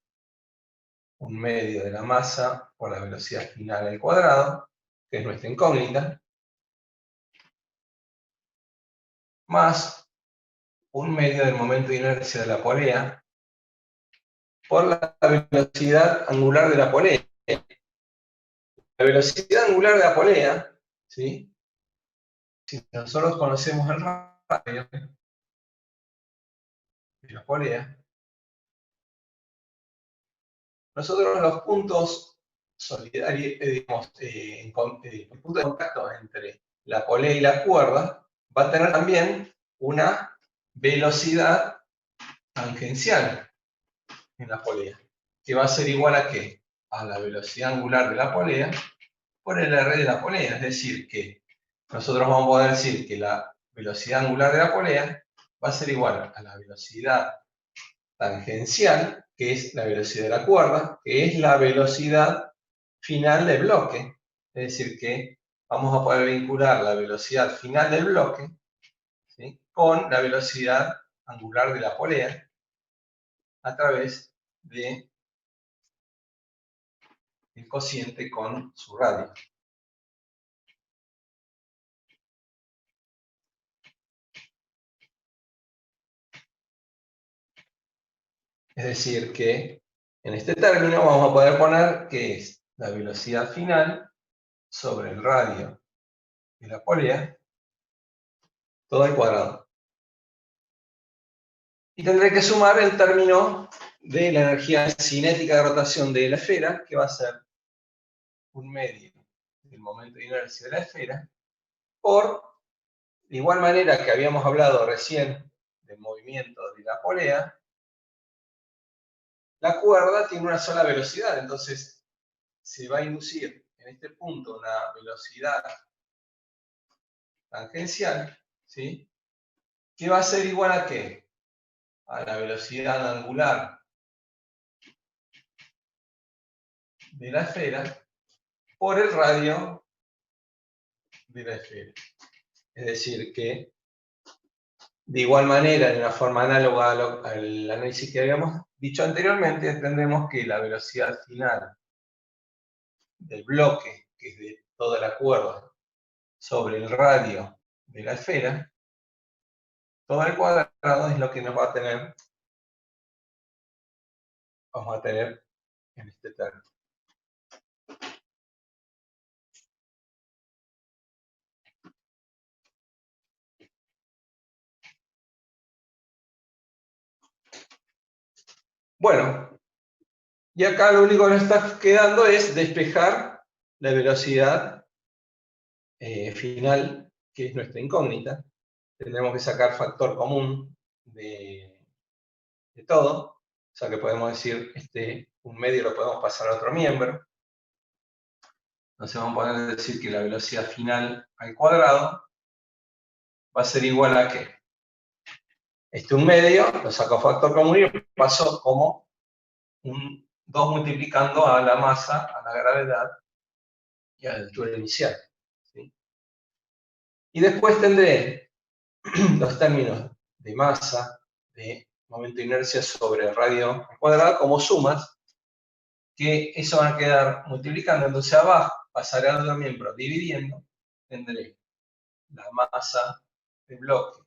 Un medio de la masa por la velocidad final al cuadrado, que es nuestra incógnita, más un medio del momento de inercia de la polea por la velocidad angular de la polea. La velocidad angular de la polea, ¿sí? Si nosotros conocemos el radio de la polea, nosotros los puntos digamos, el punto de contacto entre la polea y la cuerda va a tener también una velocidad tangencial en la polea, que va a ser igual a ¿qué? A la velocidad angular de la polea por el R de la polea. Es decir, que nosotros vamos a poder decir que la velocidad angular de la polea va a ser igual a la velocidad tangencial, que es la velocidad de la cuerda, que es la velocidad final del bloque. Es decir, que vamos a poder vincular la velocidad final del bloque, ¿sí?, con la velocidad angular de la polea a través del cociente con su radio. Es decir, que en este término vamos a poder poner que es la velocidad final sobre el radio de la polea, todo al cuadrado. Y tendré que sumar el término de la energía cinética de rotación de la esfera, que va a ser un medio del momento de inercia de la esfera, por, de igual manera que habíamos hablado recién del movimiento de la polea, la cuerda tiene una sola velocidad, entonces se va a inducir en este punto una velocidad tangencial, ¿sí?, que va a ser igual a ¿qué? A la velocidad angular de la esfera por el radio de la esfera. Es decir, que de igual manera, en una forma análoga al análisis que habíamos dicho anteriormente, tendremos que la velocidad final del bloque, que es de toda la cuerda, sobre el radio de la esfera, todo al cuadrado es lo que nos va a tener, vamos a tener en este término. Bueno, y acá lo único que nos está quedando es despejar la velocidad final, que es nuestra incógnita. Tendremos que sacar factor común de todo. O sea que podemos decir, un medio lo podemos pasar a otro miembro. Entonces vamos a poder decir que la velocidad final al cuadrado va a ser igual a ¿qué? Un medio, lo saco factor común y lo paso como un 2 multiplicando a la masa, a la gravedad y a la altura inicial, ¿sí? Y después tendré los términos de masa, de momento de inercia sobre el radio al cuadrado como sumas, que eso van a quedar multiplicando. Entonces abajo pasaré al otro miembro dividiendo, tendré la masa del bloque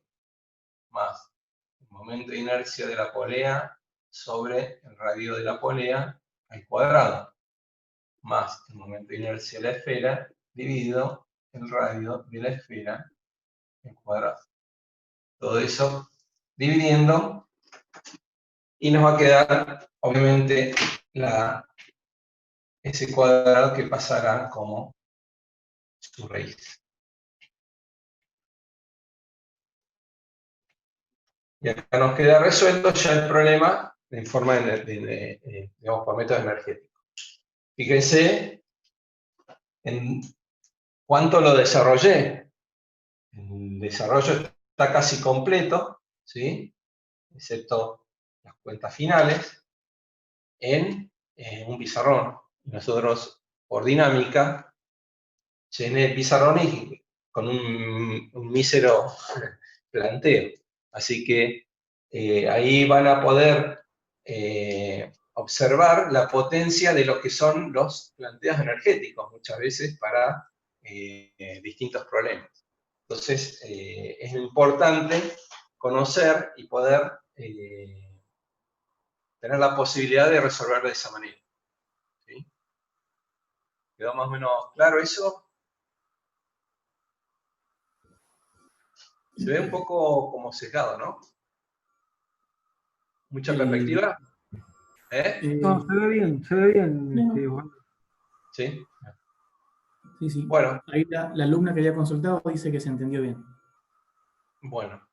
más el momento de inercia de la polea sobre el radio de la polea al cuadrado, más el momento de inercia de la esfera dividido el radio de la esfera al cuadrado. Todo eso dividiendo, y nos va a quedar, obviamente, ese cuadrado que pasará como su raíz. Y acá nos queda resuelto ya el problema en forma digamos, por método energético. Fíjense en cuánto lo desarrollé. El desarrollo está casi completo, ¿sí?, excepto las cuentas finales, en un pizarrón. Nosotros, por dinámica, llené el pizarrón con un mísero planteo. Así que ahí van a poder observar la potencia de lo que son los planteos energéticos, muchas veces para distintos problemas. Entonces, es importante conocer y poder tener la posibilidad de resolver de esa manera, ¿sí? ¿Quedó más o menos claro eso? Se ve un poco como sesgado, ¿no? Mucha perspectiva. No, se ve bien, No. Osvaldo. ¿Sí? Sí, sí. Bueno. Ahí la alumna que había consultado dice que se entendió bien. Bueno.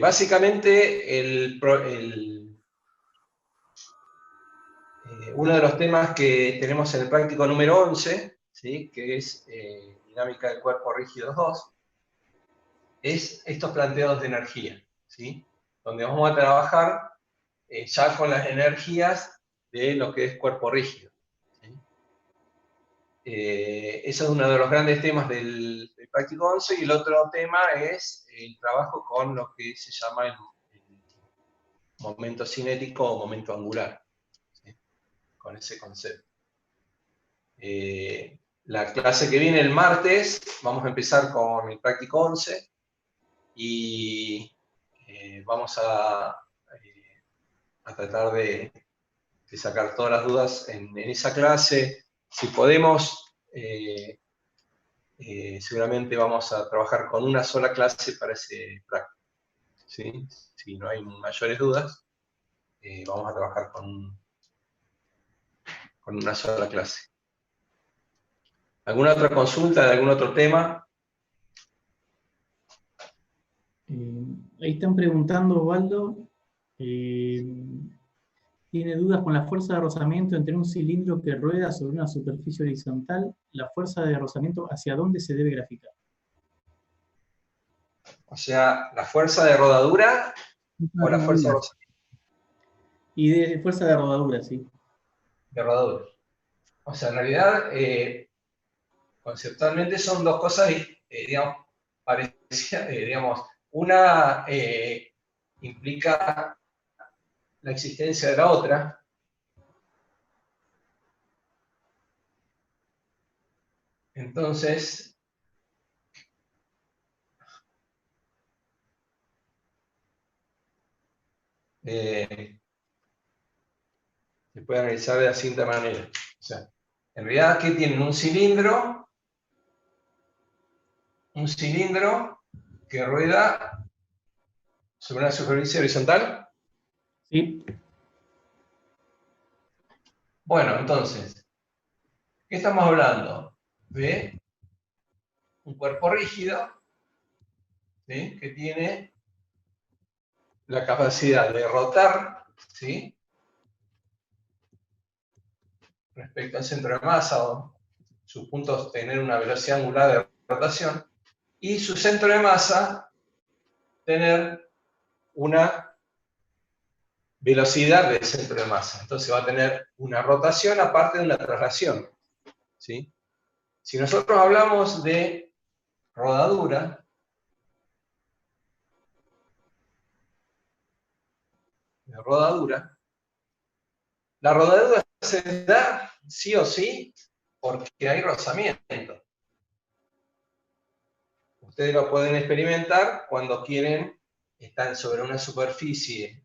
Básicamente, uno de los temas que tenemos en el práctico número 11, ¿sí? Que es dinámica de cuerpos rígidos 2, es estos planteados de energía, ¿sí? Donde vamos a trabajar ya con las energías de lo que es cuerpo rígido, ¿sí? Ese es uno de los grandes temas del práctico 11, y el otro tema es el trabajo con lo que se llama el momento cinético o momento angular, ¿sí? Con ese concepto. La clase que viene el martes vamos a empezar con el práctico 11 y vamos a tratar de sacar todas las dudas en esa clase. Si podemos, seguramente vamos a trabajar con una sola clase para ese práctico, ¿sí? Si no hay mayores dudas, vamos a trabajar con una sola clase. ¿Alguna otra consulta de algún otro tema? Ahí están preguntando, Osvaldo, tiene dudas con la fuerza de rozamiento entre un cilindro que rueda sobre una superficie horizontal. ¿La fuerza de rozamiento hacia dónde se debe graficar? O sea, ¿la fuerza de rodadura o la fuerza de rozamiento? Y de fuerza de rodadura, sí. De rodadura. O sea, en realidad, conceptualmente son dos cosas, digamos, parecidas, digamos, una implica la existencia de la otra. Entonces, se puede analizar de la siguiente manera. O sea, en realidad, ¿qué tienen? Un cilindro que rueda sobre una superficie horizontal. Sí. Bueno, entonces, ¿qué estamos hablando? De un cuerpo rígido, ¿sí? Que tiene la capacidad de rotar, ¿sí? Respecto al centro de masa, o sus puntos tener una velocidad angular de rotación, y su centro de masa tener una velocidad de centro de masa. Entonces va a tener una rotación aparte de una traslación, ¿sí? Si nosotros hablamos de rodadura, la rodadura se da sí o sí porque hay rozamiento. Ustedes lo pueden experimentar cuando quieren, están sobre una superficie,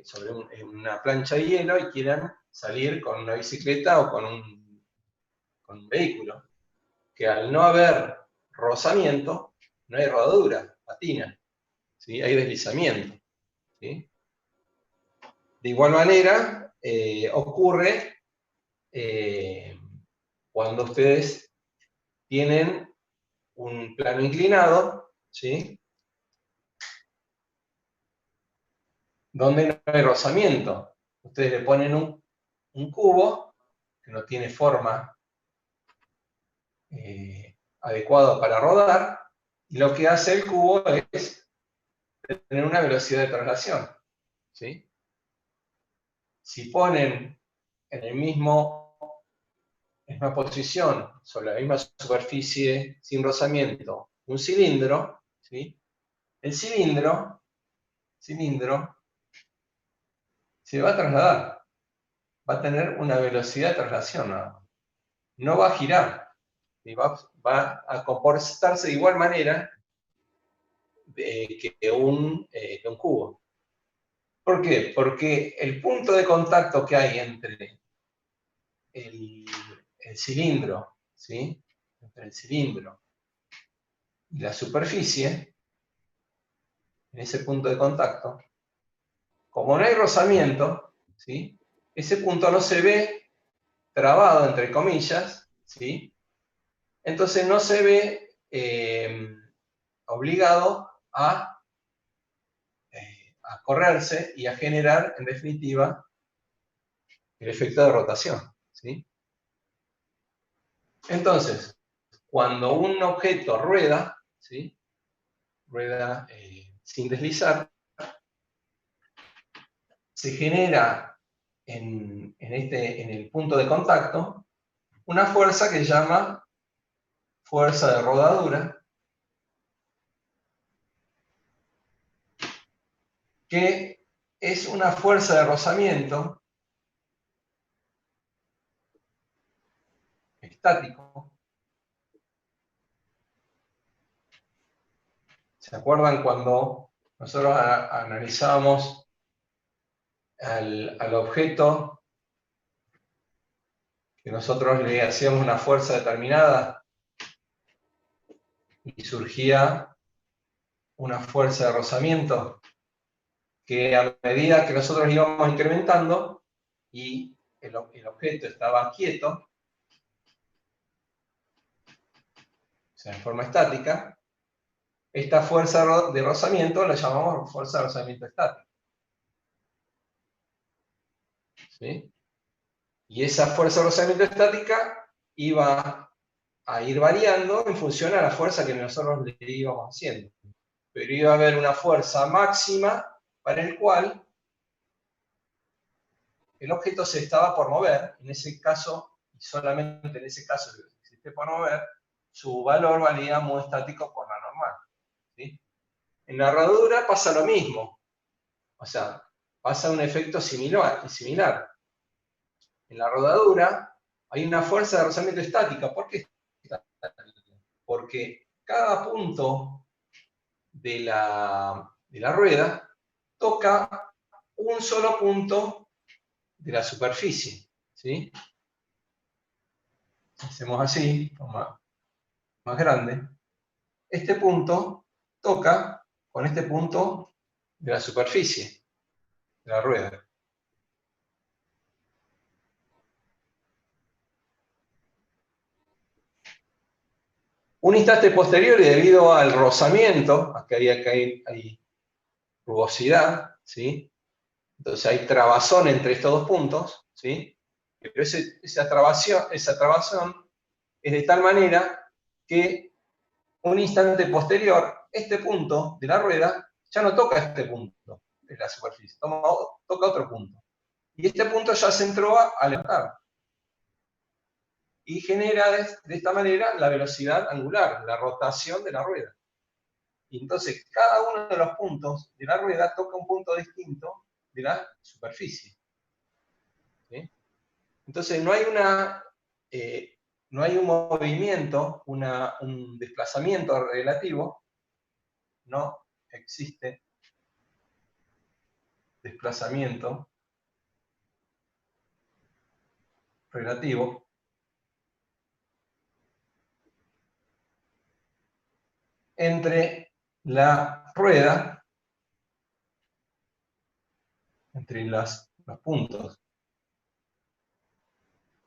sobre una plancha de hielo, y quieran salir con una bicicleta o con un vehículo, que al no haber rozamiento, no hay rodadura, patina, ¿sí? Hay deslizamiento, ¿sí? De igual manera, ocurre cuando ustedes tienen un plano inclinado, ¿sí? Donde no hay rozamiento. Ustedes le ponen un cubo que no tiene forma adecuada para rodar, y lo que hace el cubo es tener una velocidad de traslación, ¿sí? Si ponen en la misma posición, sobre la misma superficie sin rozamiento, un cilindro, ¿sí? El cilindro se va a trasladar, va a tener una velocidad de traslación, no va a girar, y va a comportarse de igual manera que un cubo. ¿Por qué? Porque el punto de contacto que hay entre el cilindro, ¿sí? Entre el cilindro y la superficie, en ese punto de contacto, como no hay rozamiento, ¿sí? Ese punto no se ve trabado, entre comillas, ¿sí? Entonces no se ve obligado a correrse y a generar, en definitiva, el efecto de rotación, ¿sí? Entonces, cuando un objeto rueda, ¿sí? Rueda sin deslizar, se genera en el punto de contacto una fuerza que se llama fuerza de rodadura, que es una fuerza de rozamiento estático. ¿Se acuerdan cuando nosotros analizábamos al objeto, que nosotros le hacíamos una fuerza determinada y surgía una fuerza de rozamiento que a medida que nosotros íbamos incrementando y el objeto estaba quieto, o sea, en forma estática, esta fuerza de rozamiento la llamamos fuerza de rozamiento estática, ¿sí? Y esa fuerza de rozamiento estática iba a ir variando en función a la fuerza que nosotros le íbamos haciendo. Pero iba a haber una fuerza máxima para el cual el objeto se estaba por mover. En ese caso, y solamente en ese caso que se esté por mover, su valor valía mu estático por la normal, ¿sí? En la rodadura pasa lo mismo. O sea, pasa un efecto similar. En la rodadura hay una fuerza de rozamiento estática. ¿Por qué estática? Porque cada punto de la rueda toca un solo punto de la superficie, ¿sí? Hacemos así, más grande. Este punto toca con este punto de la superficie de la rueda. Un instante posterior, y debido al rozamiento, acá hay rugosidad, ¿sí? Entonces hay trabazón entre estos dos puntos, ¿sí? Pero esa trabazón es de tal manera que un instante posterior, este punto de la rueda ya no toca este punto de la superficie, toca otro punto. Y este punto ya se entró a levantar. Y genera de esta manera la velocidad angular, la rotación de la rueda. Y entonces cada uno de los puntos de la rueda toca un punto distinto de la superficie, ¿sí? Entonces no hay un movimiento, un desplazamiento relativo, no existe desplazamiento relativo entre la rueda, entre los puntos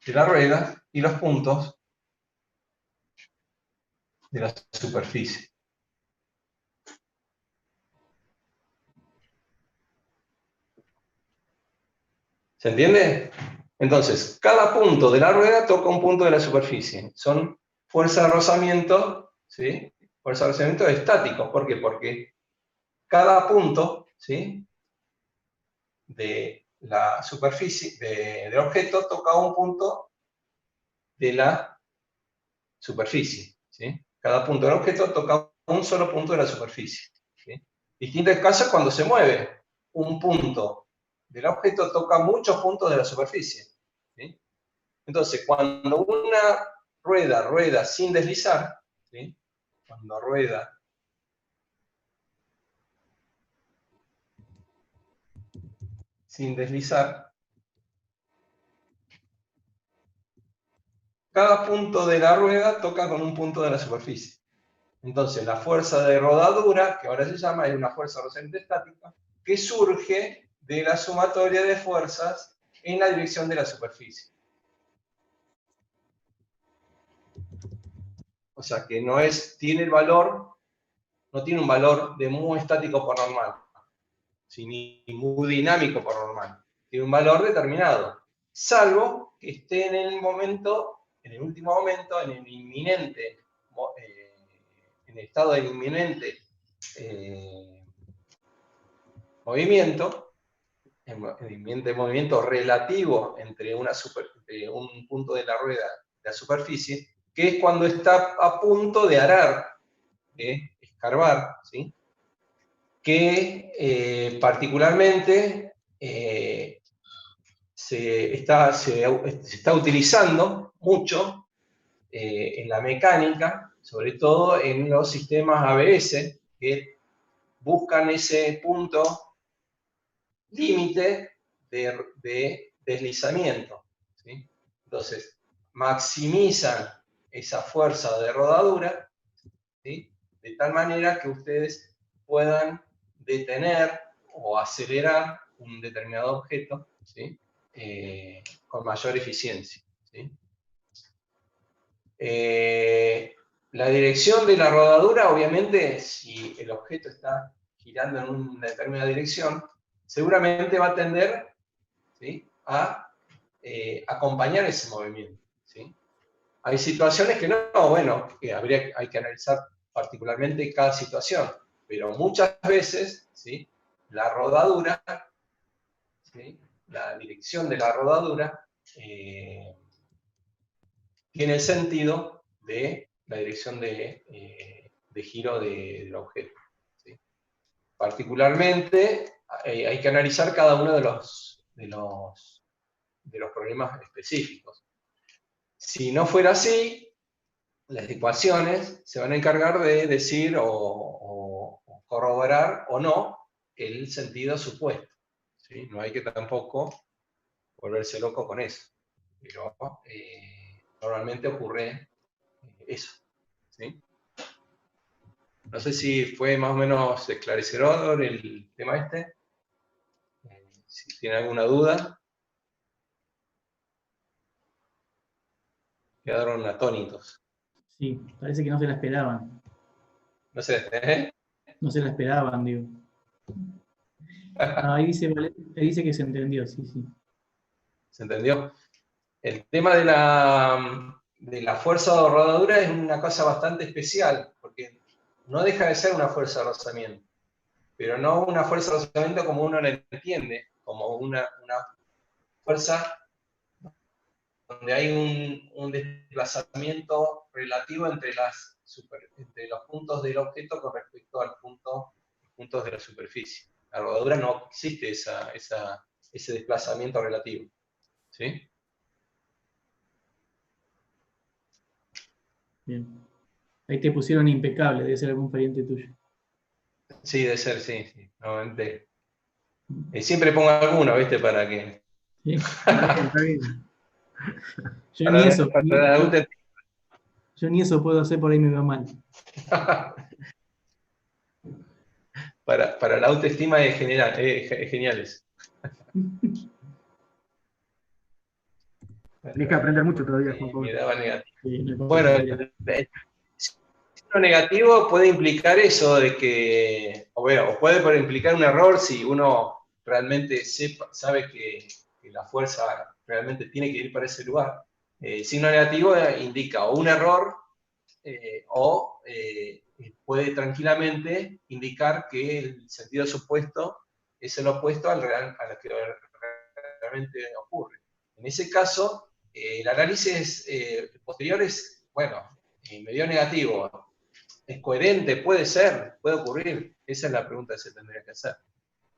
de la rueda y los puntos de la superficie. ¿Se entiende? Entonces, cada punto de la rueda toca un punto de la superficie. Son fuerzas de rozamiento, ¿sí? Fuerzas de rozamiento estáticos. ¿Por qué? Porque cada punto, ¿sí?, de la superficie del objeto toca un punto de la superficie, ¿sí? Cada punto del objeto toca un solo punto de la superficie, ¿sí? Distinto es el caso cuando se mueve. Un punto del objeto toca muchos puntos de la superficie, ¿sí? Entonces, cuando una rueda sin deslizar, ¿sí?, cuando rueda sin deslizar, cada punto de la rueda toca con un punto de la superficie. Entonces, la fuerza de rodadura, que ahora se llama, es una fuerza rozamiento estática, que surge de la sumatoria de fuerzas en la dirección de la superficie. O sea que no tiene el valor, no tiene un valor de mu estático por normal, ni mu dinámico por normal. Tiene un valor determinado, salvo que esté en el momento, en el último momento, en el inminente, en el estado de inminente movimiento, el inminente movimiento relativo entre un punto de la rueda y la superficie, que es cuando está a punto de arar, escarbar, ¿sí? Que particularmente se está utilizando mucho en la mecánica, sobre todo en los sistemas ABS, que buscan ese punto límite de deslizamiento, ¿sí? Entonces, maximizan esa fuerza de rodadura, ¿sí? De tal manera que ustedes puedan detener o acelerar un determinado objeto, ¿sí? Con mayor eficiencia, ¿sí? La dirección de la rodadura, obviamente, si el objeto está girando en una determinada dirección, seguramente va a tender, ¿sí? A acompañar ese movimiento, ¿sí? Hay situaciones que no, bueno, que hay que analizar particularmente cada situación, pero muchas veces, ¿sí? La rodadura, ¿sí? La dirección de la rodadura tiene el sentido de la dirección de giro del objeto, ¿sí? Particularmente hay que analizar cada uno de los problemas específicos. Si no fuera así, las ecuaciones se van a encargar de decir o corroborar o no el sentido supuesto, ¿sí? No hay que tampoco volverse loco con eso, pero normalmente ocurre eso, ¿sí? No sé si fue más o menos esclarecedor el tema este. Si tiene alguna duda. Quedaron atónitos. Sí, parece que no se la esperaban. No sé, ¿eh? No se la esperaban, digo. Ahí dice que se entendió, sí, sí. ¿Se entendió? El tema de la fuerza de rodadura es una cosa bastante especial, porque no deja de ser una fuerza de rozamiento, pero no una fuerza de rozamiento como uno la entiende, como una fuerza donde hay un desplazamiento relativo entre los puntos del objeto con respecto a los puntos de la superficie. En la rodadura no existe ese desplazamiento relativo, ¿sí? Bien. Ahí te pusieron impecable, debe ser algún pariente tuyo. Sí, debe ser, sí. Normalmente. Siempre pongo alguno, ¿viste? Para que. Sí. Está bien. Yo ni eso. Para Yo ni eso puedo hacer, por ahí me va mal. para la autoestima es geniales. Tenés que aprender mucho todavía, Juan Pablo. Me daba negativo. Sí, Bueno, lo negativo puede implicar eso de que, o puede implicar un error si uno realmente sabe que la fuerza realmente tiene que ir para ese lugar. El signo negativo indica o un error o puede tranquilamente indicar que el sentido supuesto es el opuesto a lo que realmente ocurre. En ese caso, el análisis posterior es, bueno, medio negativo. ¿Es coherente? Puede ser, puede ocurrir. Esa es la pregunta que se tendría que hacer.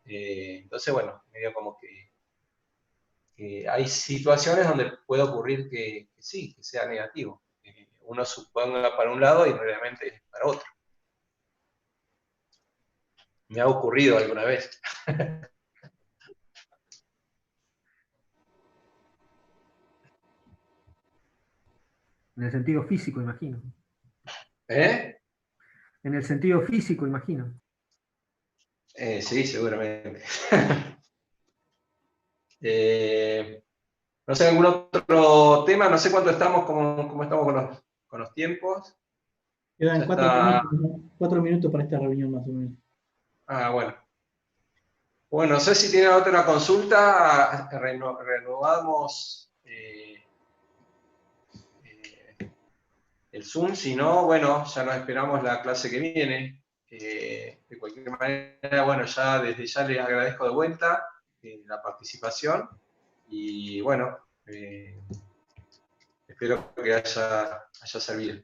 Entonces, bueno, medio como que hay situaciones donde puede ocurrir que sí, que sea negativo. Uno suponga para un lado y realmente es para otro. Me ha ocurrido alguna vez. En el sentido físico, imagino. ¿Eh? En el sentido físico, imagino. Sí, seguramente. No sé, algún otro tema, no sé cuánto estamos, cómo estamos con los tiempos. Quedan Ya 4 está. minutos, ¿no? 4 minutos para esta reunión más o menos. Ah, bueno. Bueno, no sé si tienen otra consulta. Renovamos el Zoom. Si no, bueno, ya nos esperamos la clase que viene. De cualquier manera, bueno, ya desde ya les agradezco de vuelta la participación. Y bueno, espero que haya servido.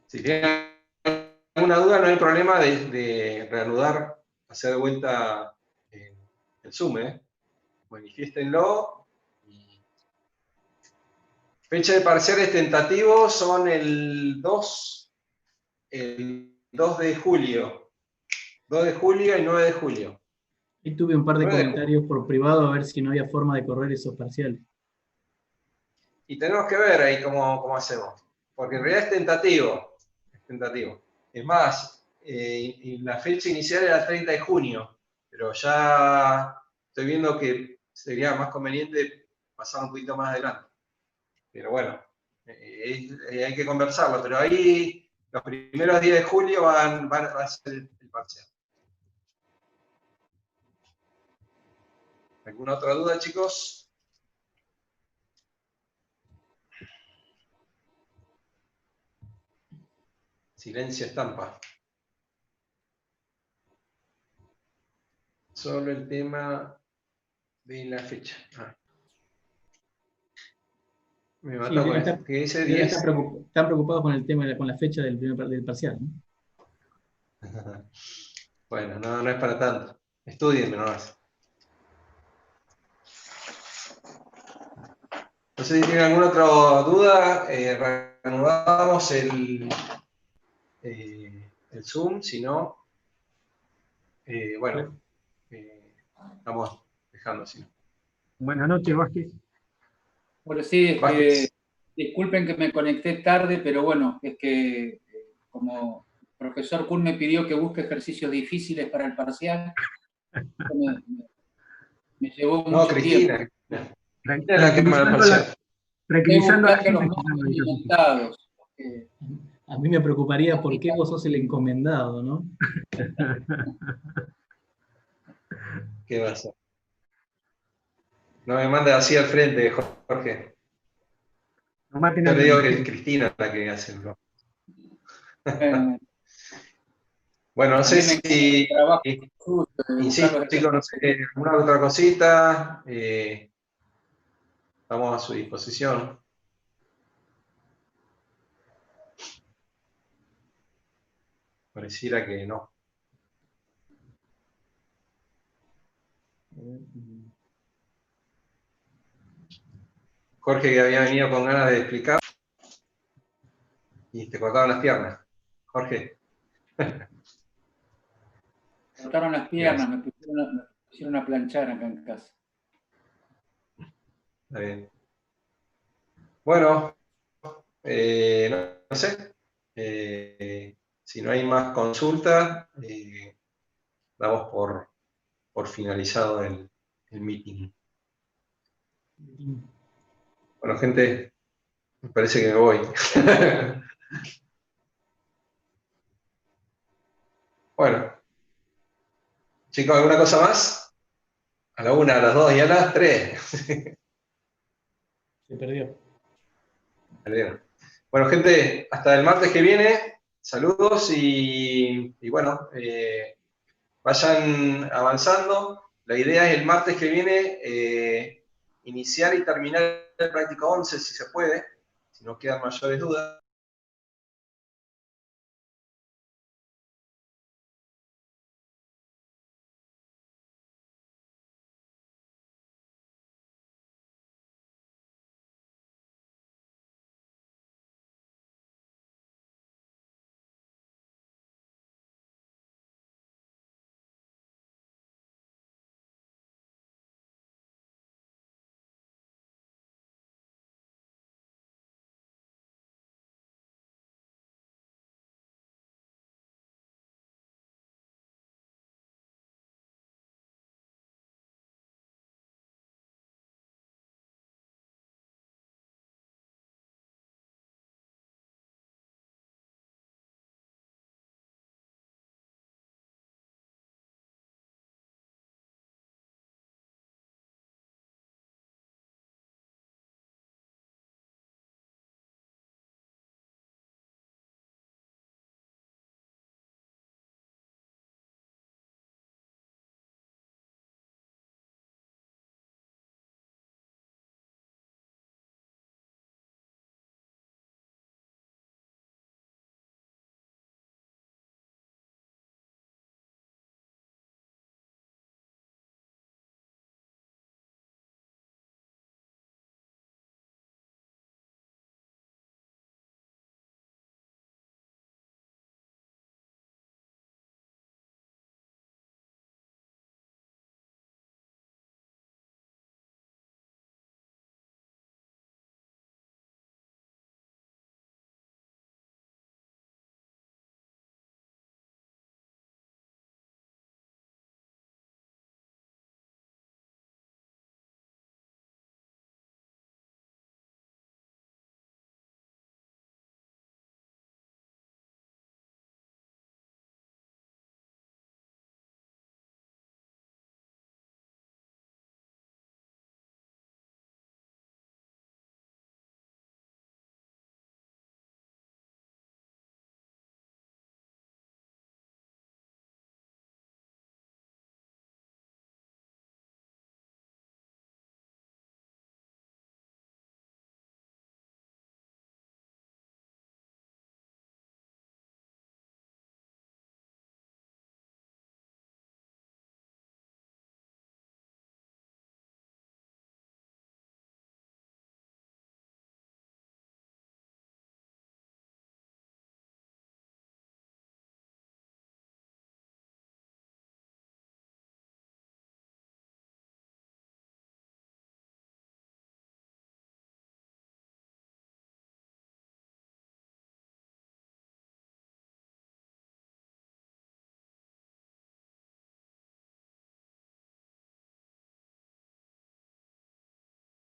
Si tienen alguna duda, no hay problema de reanudar, hacer de vuelta el Zoom, Manifiéstenlo. Fecha de parciales tentativos son el 2 de julio. 2 de julio y 9 de julio. Y tuve un par de 9 de julio. comentarios por privado a ver si no había forma de correr esos parciales. Y tenemos que ver ahí cómo hacemos. Porque en realidad es tentativo. Es tentativo. Es más, la fecha inicial era 30 de junio. Pero ya estoy viendo que sería más conveniente pasar un poquito más adelante. Pero bueno, hay que conversarlo. Pero ahí los primeros días de julio va a ser el parcial. ¿Alguna otra duda, chicos? Silencio estampa. Solo el tema de la fecha. Me mató con esto. ¿Qué dice 10? Están preocupados con el tema, con la fecha del parcial, ¿no? Bueno, no es para tanto. Estudienme nomás. No sé si tienen alguna otra duda. Reanudamos el Zoom. Si no, bueno, estamos dejando así. Buenas noches, Vázquez. Bueno, sí, Vázquez. disculpen que me conecté tarde, pero bueno, es que como el profesor Kuhn me pidió que busque ejercicios difíciles para el parcial, me llevó mucho tiempo. Cristina es la que me el parcial. Tranquilizando a la Los gente. más alimentados. A mí me preocuparía por qué vos sos el encomendado, ¿no? ¿Qué va a hacer? No me mandes así al frente, Jorge. No maten Yo a le digo que nadie. es Cristina la que hace el blog. Bueno, no sé si... Insisto, chicos, no sé, alguna otra cosita. Estamos a su disposición. Pareciera que no. Jorge, que había venido con ganas de explicar y te cortaron las piernas. Jorge. Me cortaron las piernas, me pusieron a planchar acá en casa. Está bien. Bueno, no sé. Si no hay más consultas, damos por finalizado el meeting. Bueno, gente, me parece que me voy. Bueno. Chicos, ¿alguna cosa más? A la 1, a las 2 y a las 3. Se perdió. Bueno, gente, hasta el martes que viene. Saludos y bueno, vayan avanzando. La idea es el martes que viene iniciar y terminar el práctico 11, si se puede, si no quedan mayores dudas.